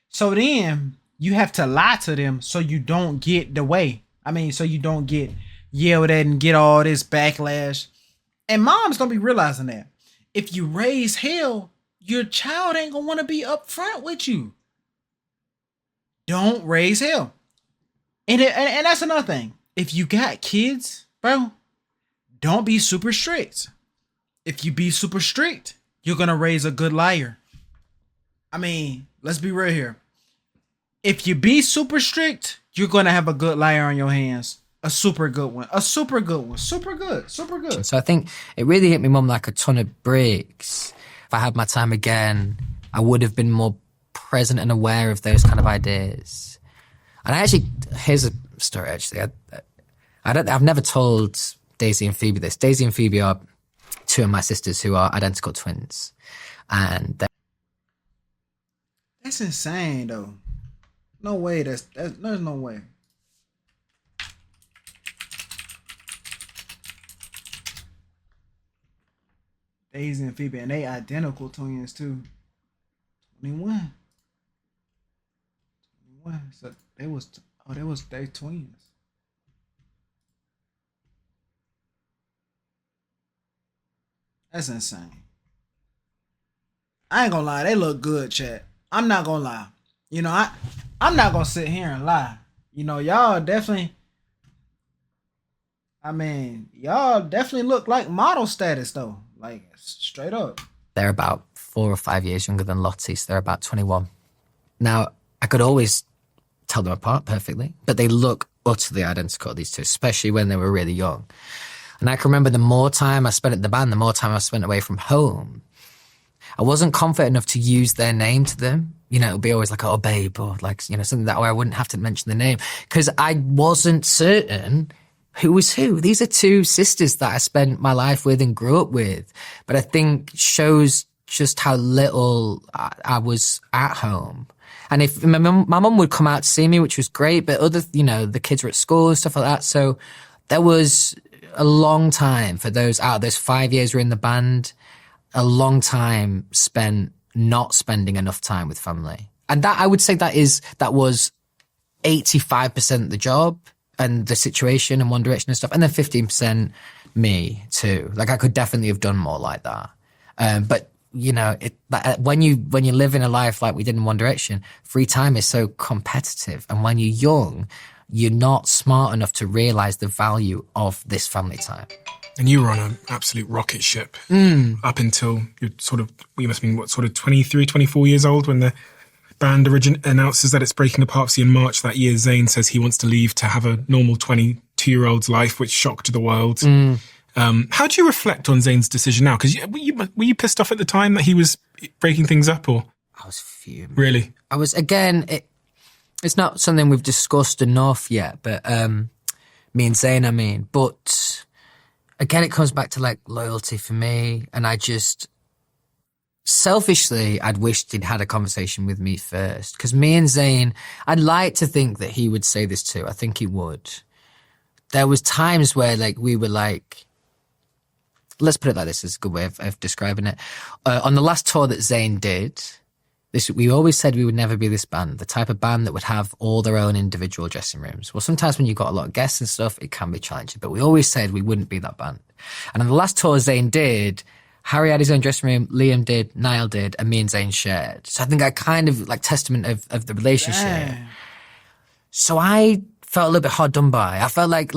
So then you have to lie to them so you don't get the way. I mean, so you don't get yelled at and get all this backlash. And moms don't be realizing that. If you raise hell, your child ain't gonna want to be upfront with you. Don't raise hell. And that's another thing. If you got kids, bro, don't be super strict. If you be super strict, you're gonna raise a good liar. I mean, let's be real here. If you be super strict, you're gonna have a good liar on your hands. A super good one. A super good one. Super good. Super good.
So I think it really hit my mum like a ton of bricks. If I had my time again, I would have been more present and aware of those kind of ideas. And here's a story actually. I've never told Daisy and Phoebe this. Daisy and Phoebe are two of my sisters who are identical twins. And
that's insane though. No way. There's no way. Daisy and Phoebe, and they identical twins too. 21. So they twins. That's insane. I ain't gonna lie, they look good, chat. I'm not gonna lie. You know, I'm not gonna sit here and lie. You know, y'all definitely look like model status though. Like straight up.
They're about 4 or 5 years younger than Lottie, so they're about 21. Now, I could always tell them apart perfectly, but they look utterly identical, these two, especially when they were really young. And I can remember the more time I spent at the band, the more time I spent away from home. I wasn't confident enough to use their name to them. You know, it would be always like, oh, babe, or like, you know, something that way I wouldn't have to mention the name because I wasn't certain who was who. These are two sisters that I spent my life with and grew up with. But I think shows just how little I was at home. And if my mum would come out to see me, which was great, but the kids were at school and stuff like that. So there was a long time for those 5 years we're in the band, a long time spent not spending enough time with family. And that, I would say that was 85% the job and the situation and One Direction and stuff. And then 15% me too. Like I could definitely have done more like that. But you know, when you live in a life like we did in One Direction, free time is so competitive. And when you're young, you're not smart enough to realize the value of this family time.
And you were on an absolute rocket ship up until you must have been 23, 24 years old when the band announces that it's breaking apart. So in March that year, Zayn says he wants to leave to have a normal 22-year-old's life, which shocked the world. How do you reflect on Zayn's decision now? Because were you pissed off at the time that he was breaking things up, or?
I was fuming.
Really?
I was, again, it's not something we've discussed enough yet, but me and Zayn, but again, it comes back to like loyalty for me. And I just, selfishly, I'd wished he'd had a conversation with me first. Because me and Zayn, I'd like to think that he would say this too. I think he would. There was times where like we were like, let's put it like this, is a good way of describing it. On the last tour that Zayn did, we always said we would never be this band, the type of band that would have all their own individual dressing rooms. Well, sometimes when you've got a lot of guests and stuff, it can be challenging, but we always said we wouldn't be that band. And on the last tour Zayn did, Harry had his own dressing room, Liam did, Niall did, and me and Zayn shared. So I think I kind of like testament of the relationship. Damn. So I felt a little bit hard done by. I felt like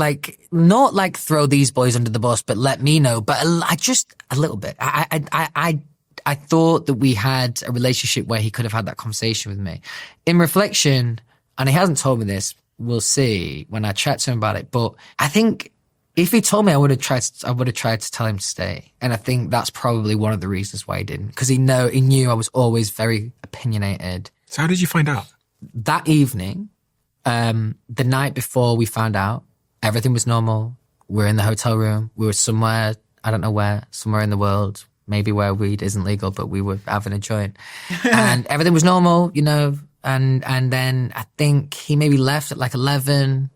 not like throw these boys under the bus, but let me know. But I just a little bit. I I thought that we had a relationship where he could have had that conversation with me. In reflection, and he hasn't told me this, we'll see when I chat to him about it, but I think if he told me, I would have tried to tell him to stay. And I think that's probably one of the reasons why he didn't. Because he knew I was always very opinionated.
So how did you find out?
That evening, the night before we found out, everything was normal. We're in the hotel room. We were somewhere, I don't know where, somewhere in the world, maybe where weed isn't legal, but we were having a joint. And everything was normal, you know. And then I think he maybe left at like 11.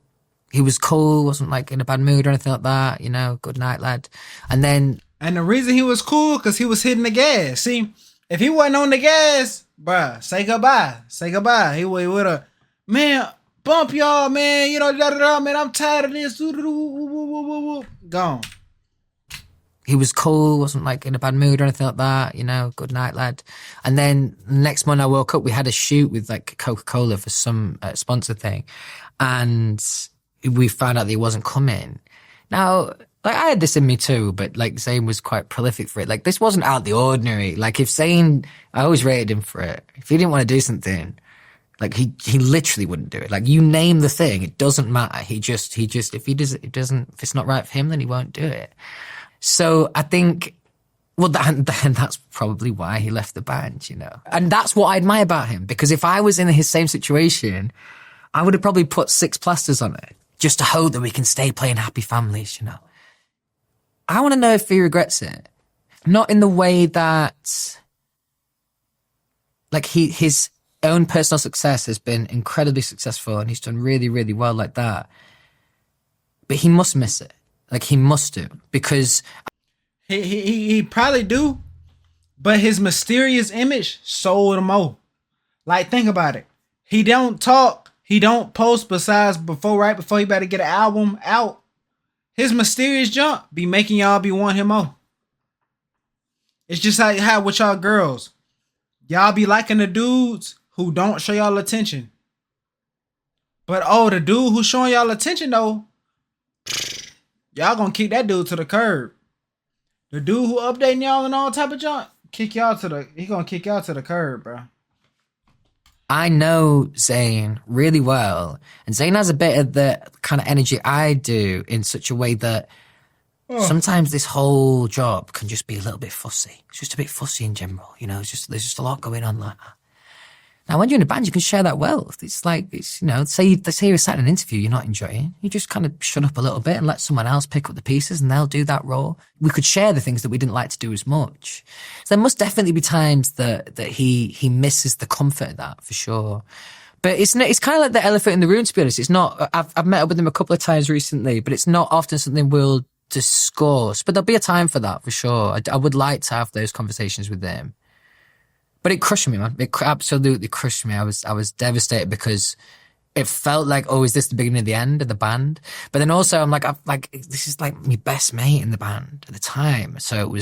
He was cool, wasn't like in a bad mood or anything like that, you know, good night, lad. And
the reason he was cool, because he was hitting the gas. See, if he wasn't on the gas, bruh, say goodbye. Say goodbye. He would have, man, bump y'all, man, you know, da-da-da, man, I'm tired of this. Gone.
he was cool, wasn't like in a bad mood or anything like that, you know, good night, lad. And then the next morning I woke up, we had a shoot with like Coca-Cola for some sponsor thing. And we found out that he wasn't coming. Now, like I had this in me too, but like Zayn was quite prolific for it. Like this wasn't out of the ordinary. Like if Zayn, I always rated him for it. If he didn't want to do something, like he literally wouldn't do it. Like you name the thing, it doesn't matter. He just, if if it's not right for him, then he won't do it. So I think, well, then that's probably why he left the band, you know. And that's what I admire about him, because if I was in his same situation, I would have probably put 6 plasters on it just to hope that we can stay playing Happy Families, you know. I want to know if he regrets it. Not in the way that, like, his own personal success has been incredibly successful and he's done really, really well like that. But he must miss it. Like, he must do, because
he probably do, but his mysterious image sold him more. Like, think about it. He don't talk, he don't post besides right before he better get an album out. His mysterious junk be making y'all be want him more. It's just like how with y'all girls. Y'all be liking the dudes who don't show y'all attention. But the dude who's showing y'all attention though, y'all gonna kick that dude to the curb. The dude who updating y'all and all type of junk, he gonna kick y'all to the curb, bro.
I know Zayn really well, and Zayn has a bit of the kind of energy I do in such a way that sometimes this whole job can just be a little bit fussy. It's just a bit fussy in general, you know. There's just a lot going on like that. Now, when you're in a band, you can share that wealth. It's like, you know, say you're sat in an interview you're not enjoying. You just kind of shut up a little bit and let someone else pick up the pieces and they'll do that role. We could share the things that we didn't like to do as much. So there must definitely be times that he misses the comfort of that, for sure. But it's kind of like the elephant in the room, to be honest. It's not, I've met up with him a couple of times recently, but it's not often something we'll discuss. But there'll be a time for that, for sure. I would like to have those conversations with him. But it crushed me, man. It absolutely crushed me. I was devastated because it felt like, is this the beginning of the end of the band? But then also I'm like, this is like my best mate in the band at the time. So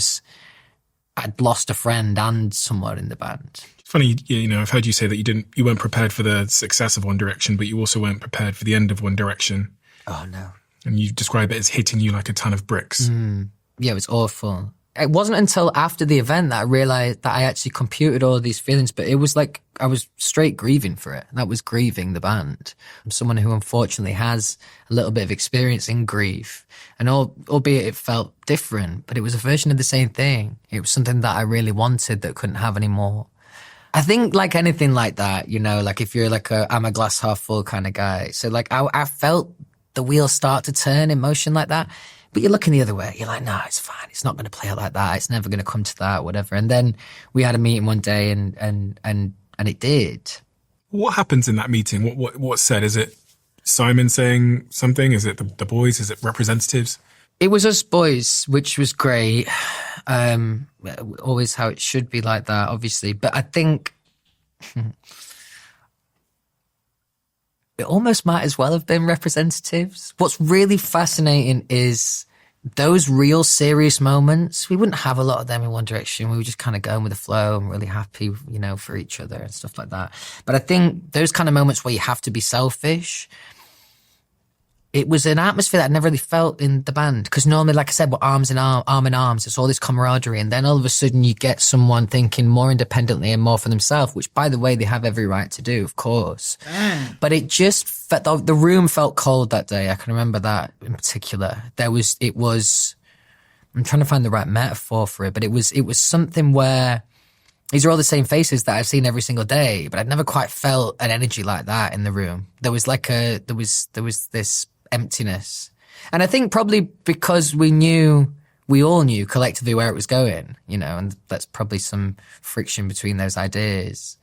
I'd lost a friend and someone in the band.
Funny, you know, I've heard you say that you weren't prepared for the success of One Direction, but you also weren't prepared for the end of One Direction.
Oh, no.
And you describe it as hitting you like a ton of bricks.
Yeah, it was awful. It wasn't until after the event that I realized that I actually computed all of these feelings, but it was like I was straight grieving for it. That was grieving the band. I'm someone who unfortunately has a little bit of experience in grief, and albeit it felt different, but it was a version of the same thing. It was something that I really wanted that couldn't have anymore. I think like anything like that, you know, like if you're like I'm a glass half full kind of guy. So like I felt the wheels start to turn in motion like that. But you're looking the other way. You're like, no, it's fine. It's not going to play out like that. It's never going to come to that, whatever. And then we had a meeting one day and it did.
What happens in that meeting? What's said? Is it Simon saying something? Is it the boys? Is it representatives?
It was us boys, which was great. Always how it should be like that, obviously. But I think it almost might as well have been representatives. What's really fascinating is those real serious moments. We wouldn't have a lot of them in One Direction. We were just kind of going with the flow and really happy, you know, for each other and stuff like that. But I think those kind of moments where you have to be selfish, it was an atmosphere that I never really felt in the band. Because normally, like I said, we're arm in arms. It's all this camaraderie. And then all of a sudden you get someone thinking more independently and more for themselves, which, by the way, they have every right to do, of course. But it just felt, the room felt cold that day. I can remember that in particular. I'm trying to find the right metaphor for it, but it was something where these are all the same faces that I've seen every single day, but I'd never quite felt an energy like that in the room. There was this emptiness. And I think probably because we all knew collectively where it was going, and that's probably some friction between those ideas.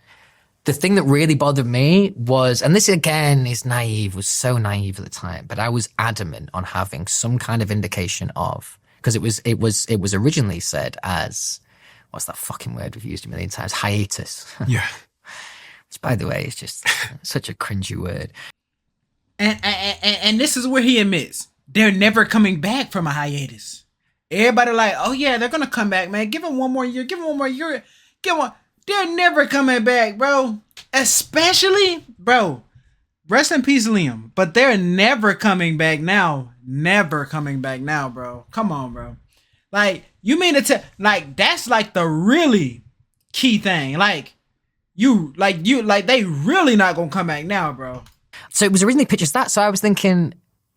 The thing that really bothered me was, and this again is naive, was so naive at the time, but I was adamant on having some kind of indication of, because it was originally said as, what's that fucking word we've used a million times? Hiatus.
Yeah.
Which, by the way, is just such a cringy word.
And this is where he admits they're never coming back from a hiatus. Everybody like, oh yeah, they're gonna come back, man. Give them one more year. Give them one more year. They're never coming back, bro. Especially, bro. Rest in peace, Liam. But they're never coming back now. Never coming back now, bro. Come on, bro. Like, you mean to tell, like, that's like the really key thing. Like, they really not gonna come back now, bro.
So it was originally pitched as that. So I was thinking,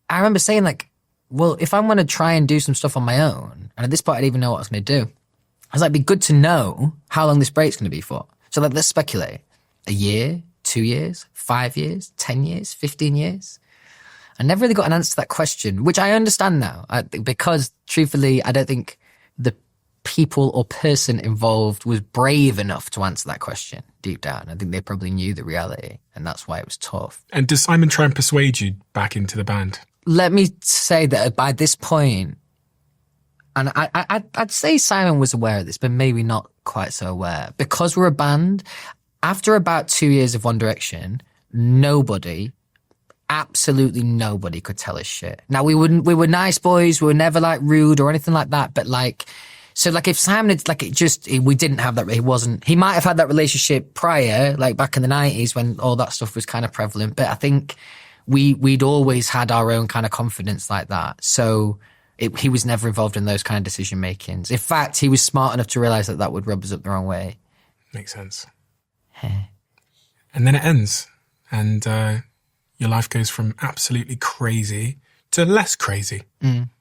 I remember saying like, well, if I'm going to try and do some stuff on my own, and at this point I didn't even know what I was going to do, I was like, it'd be good to know how long this break's going to be for. So like, let's speculate. A year, 2 years, 5 years, 10 years, 15 years. I never really got an answer to that question, which I understand now, because truthfully, I don't think the people or person involved was brave enough to answer that question deep down. I think they probably knew the reality, and that's why it was tough.
And does Simon try and persuade you back into the band?
Let me say that by this point, and I'd say Simon was aware of this, but maybe not quite so aware. Because we're a band, after about 2 years of One Direction, absolutely nobody could tell us shit. Now, we were nice boys, we were never like rude or anything like that, but like, so like if Simon had like we didn't have that, he might have had that relationship prior, like back in the 90s when all that stuff was kind of prevalent, but I think we'd always had our own kind of confidence like that. So he was never involved in those kind of decision makings. In fact, he was smart enough to realize that would rub us up the wrong way.
Makes sense. And then it ends, and your life goes from absolutely crazy to less crazy.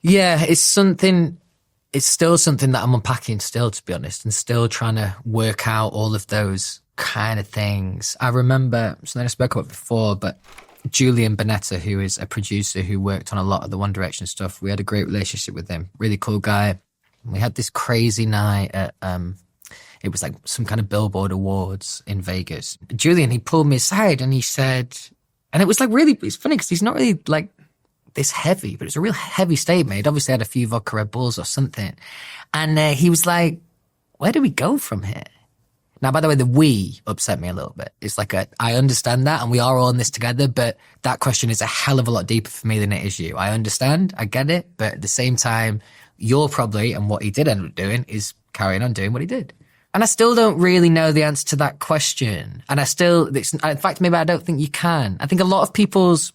Yeah, it's still something that I'm unpacking still, to be honest, and still trying to work out all of those kind of things. I remember, something I spoke about before, but Julian Bonetta, who is a producer who worked on a lot of the One Direction stuff, we had a great relationship with him. Really cool guy. We had this crazy night at, it was like some kind of Billboard Awards in Vegas. Julian, he pulled me aside and he said, and it was like really, it's funny because he's not really like this heavy, but it's a real heavy statement. He'd obviously had a few vodka Red Bulls or something. And he was like, where do we go from here? Now, by the way, the we upset me a little bit. It's like, I understand that and we are all in this together, but that question is a hell of a lot deeper for me than it is you. I understand, I get it, but at the same time, you're probably, and what he did end up doing is carrying on doing what he did. And I still don't really know the answer to that question. And in fact, maybe I don't think you can. I think a lot of people's,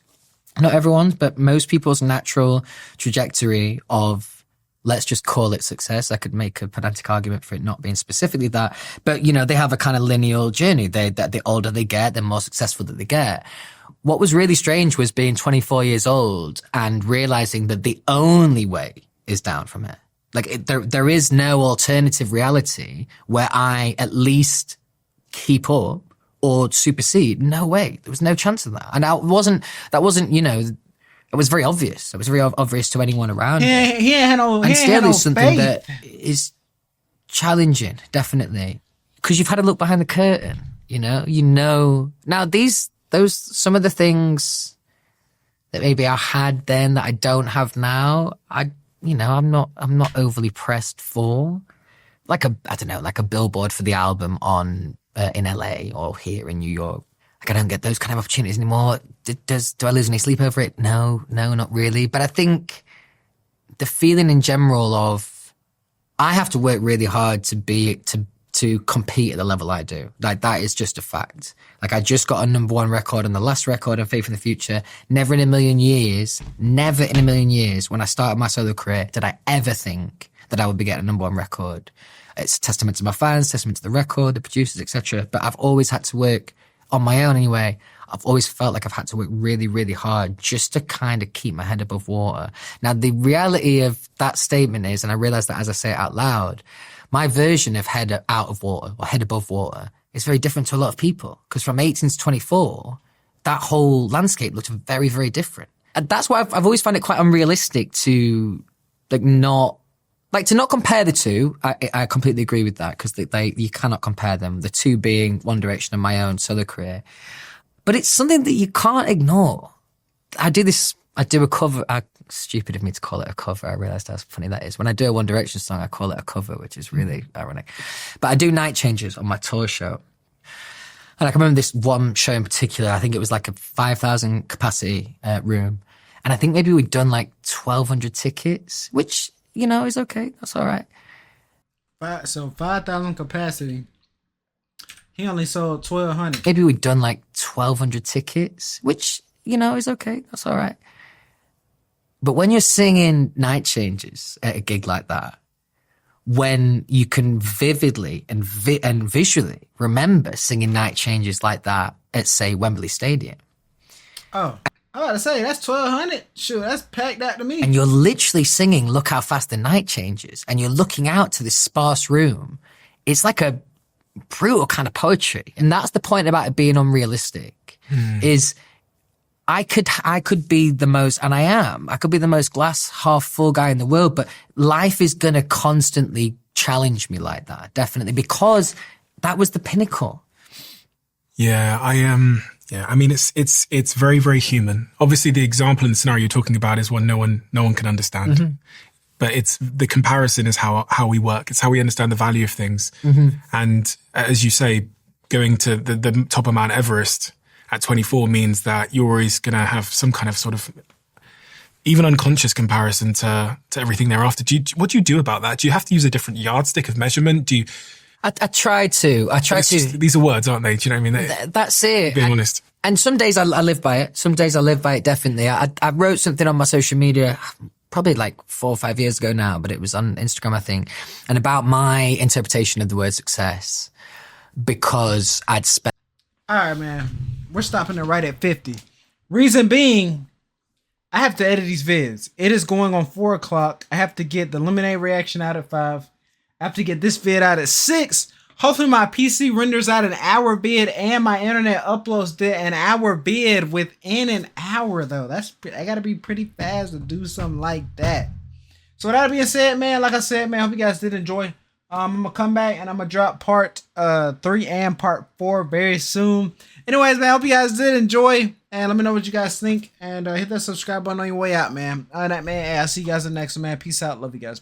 not everyone's, but most people's natural trajectory of, let's just call it success. I could make a pedantic argument for it not being specifically that, but they have a kind of linear journey. The older they get, the more successful that they get. What was really strange was being 24 years old and realizing that the only way is down from here. Like there is no alternative reality where I at least keep up or supersede. No way. There was no chance of that. And that wasn't, it was very obvious. It was very obvious to anyone around me. And still is something that is challenging, definitely. Because you've had to look behind the curtain, Now some of the things that maybe I had then that I don't have now, I'm not overly pressed for. Like a billboard for the album in LA or here in New York. Like I don't get those kind of opportunities anymore. Do I lose any sleep over it? No, not really. But I think the feeling in general of I have to work really hard to to compete at the level I do. Like, that is just a fact. Like, I just got a #1 record on the last record on Faith in the Future. Never in a million years when I started my solo career did I ever think that I would be getting a #1 record. It's a testament to my fans, testament to the record, the producers, etc. But I've always had to work on my own anyway. I've always felt like I've had to work really, really hard just to kind of keep my head above water. Now, the reality of that statement is, and I realize that as I say it out loud, my version of head out of water or head above water is very different to a lot of people. Because from 18 to 24, that whole landscape looked very, very different. And that's why I've always found it quite unrealistic to not compare the two. I completely agree with that, because you cannot compare them. The two being One Direction and my own solo career. But it's something that you can't ignore. I do a cover. Stupid of me to call it a cover. I realised how funny that is. When I do a One Direction song, I call it a cover, which is really ironic. But I do Night Changes on my tour show. And I can remember this one show in particular. I think it was like a 5,000 capacity room. And I think maybe we'd done like 1,200 tickets, which, is okay. That's all right.
So 5,000 capacity. He only sold 1,200.
Maybe we'd done like 1,200 tickets, which, is okay. That's all right. But when you're singing Night Changes at a gig like that, when you can vividly and visually remember singing Night Changes like that at, say, Wembley Stadium.
Oh, I was about to say, that's 1,200. Sure, that's packed out to me.
And you're literally singing Look How Fast the Night Changes, and you're looking out to this sparse room. It's like a brutal kind of poetry. And that's the point about it being unrealistic, is I could be the most, and I could be the most glass half full guy in the world, but life is going to constantly challenge me like that, definitely, because that was the pinnacle.
Yeah, I mean, it's very, very human. Obviously, the example and the scenario you're talking about is one no one can understand. Mm-hmm. But it's the comparison is how we work. It's how we understand the value of things. Mm-hmm. And as you say, going to the top of Mount Everest at 24 means that you're always going to have some kind of sort of even unconscious comparison to everything thereafter. What do you do about that? Do you have to use a different yardstick of measurement?
I try to.
These are words, aren't they? Do you know what I mean?
That's it.
Being honest.
And some days I live by it. Some days I live by it, definitely. I wrote something on my social media probably like 4 or 5 years ago now, but it was on Instagram, I think, and about my interpretation of the word success, because I'd spent...
All right, man. We're stopping it right at 50. Reason being, I have to edit these vids. It is going on 4 o'clock. I have to get the lemonade reaction out at 5. I have to get this vid out at 6. Hopefully my PC renders out an hour vid and my internet uploads an hour vid within an hour, though. I gotta be pretty fast to do something like that. So with that being said, man, like I said, man, I hope you guys did enjoy. I'm gonna come back and I'm gonna drop part 3 and part 4 very soon. Anyways, man, I hope you guys did enjoy, and let me know what you guys think, and hit that subscribe button on your way out, man. All right, man. I'll see you guys in the next one, man. Peace out. Love you guys.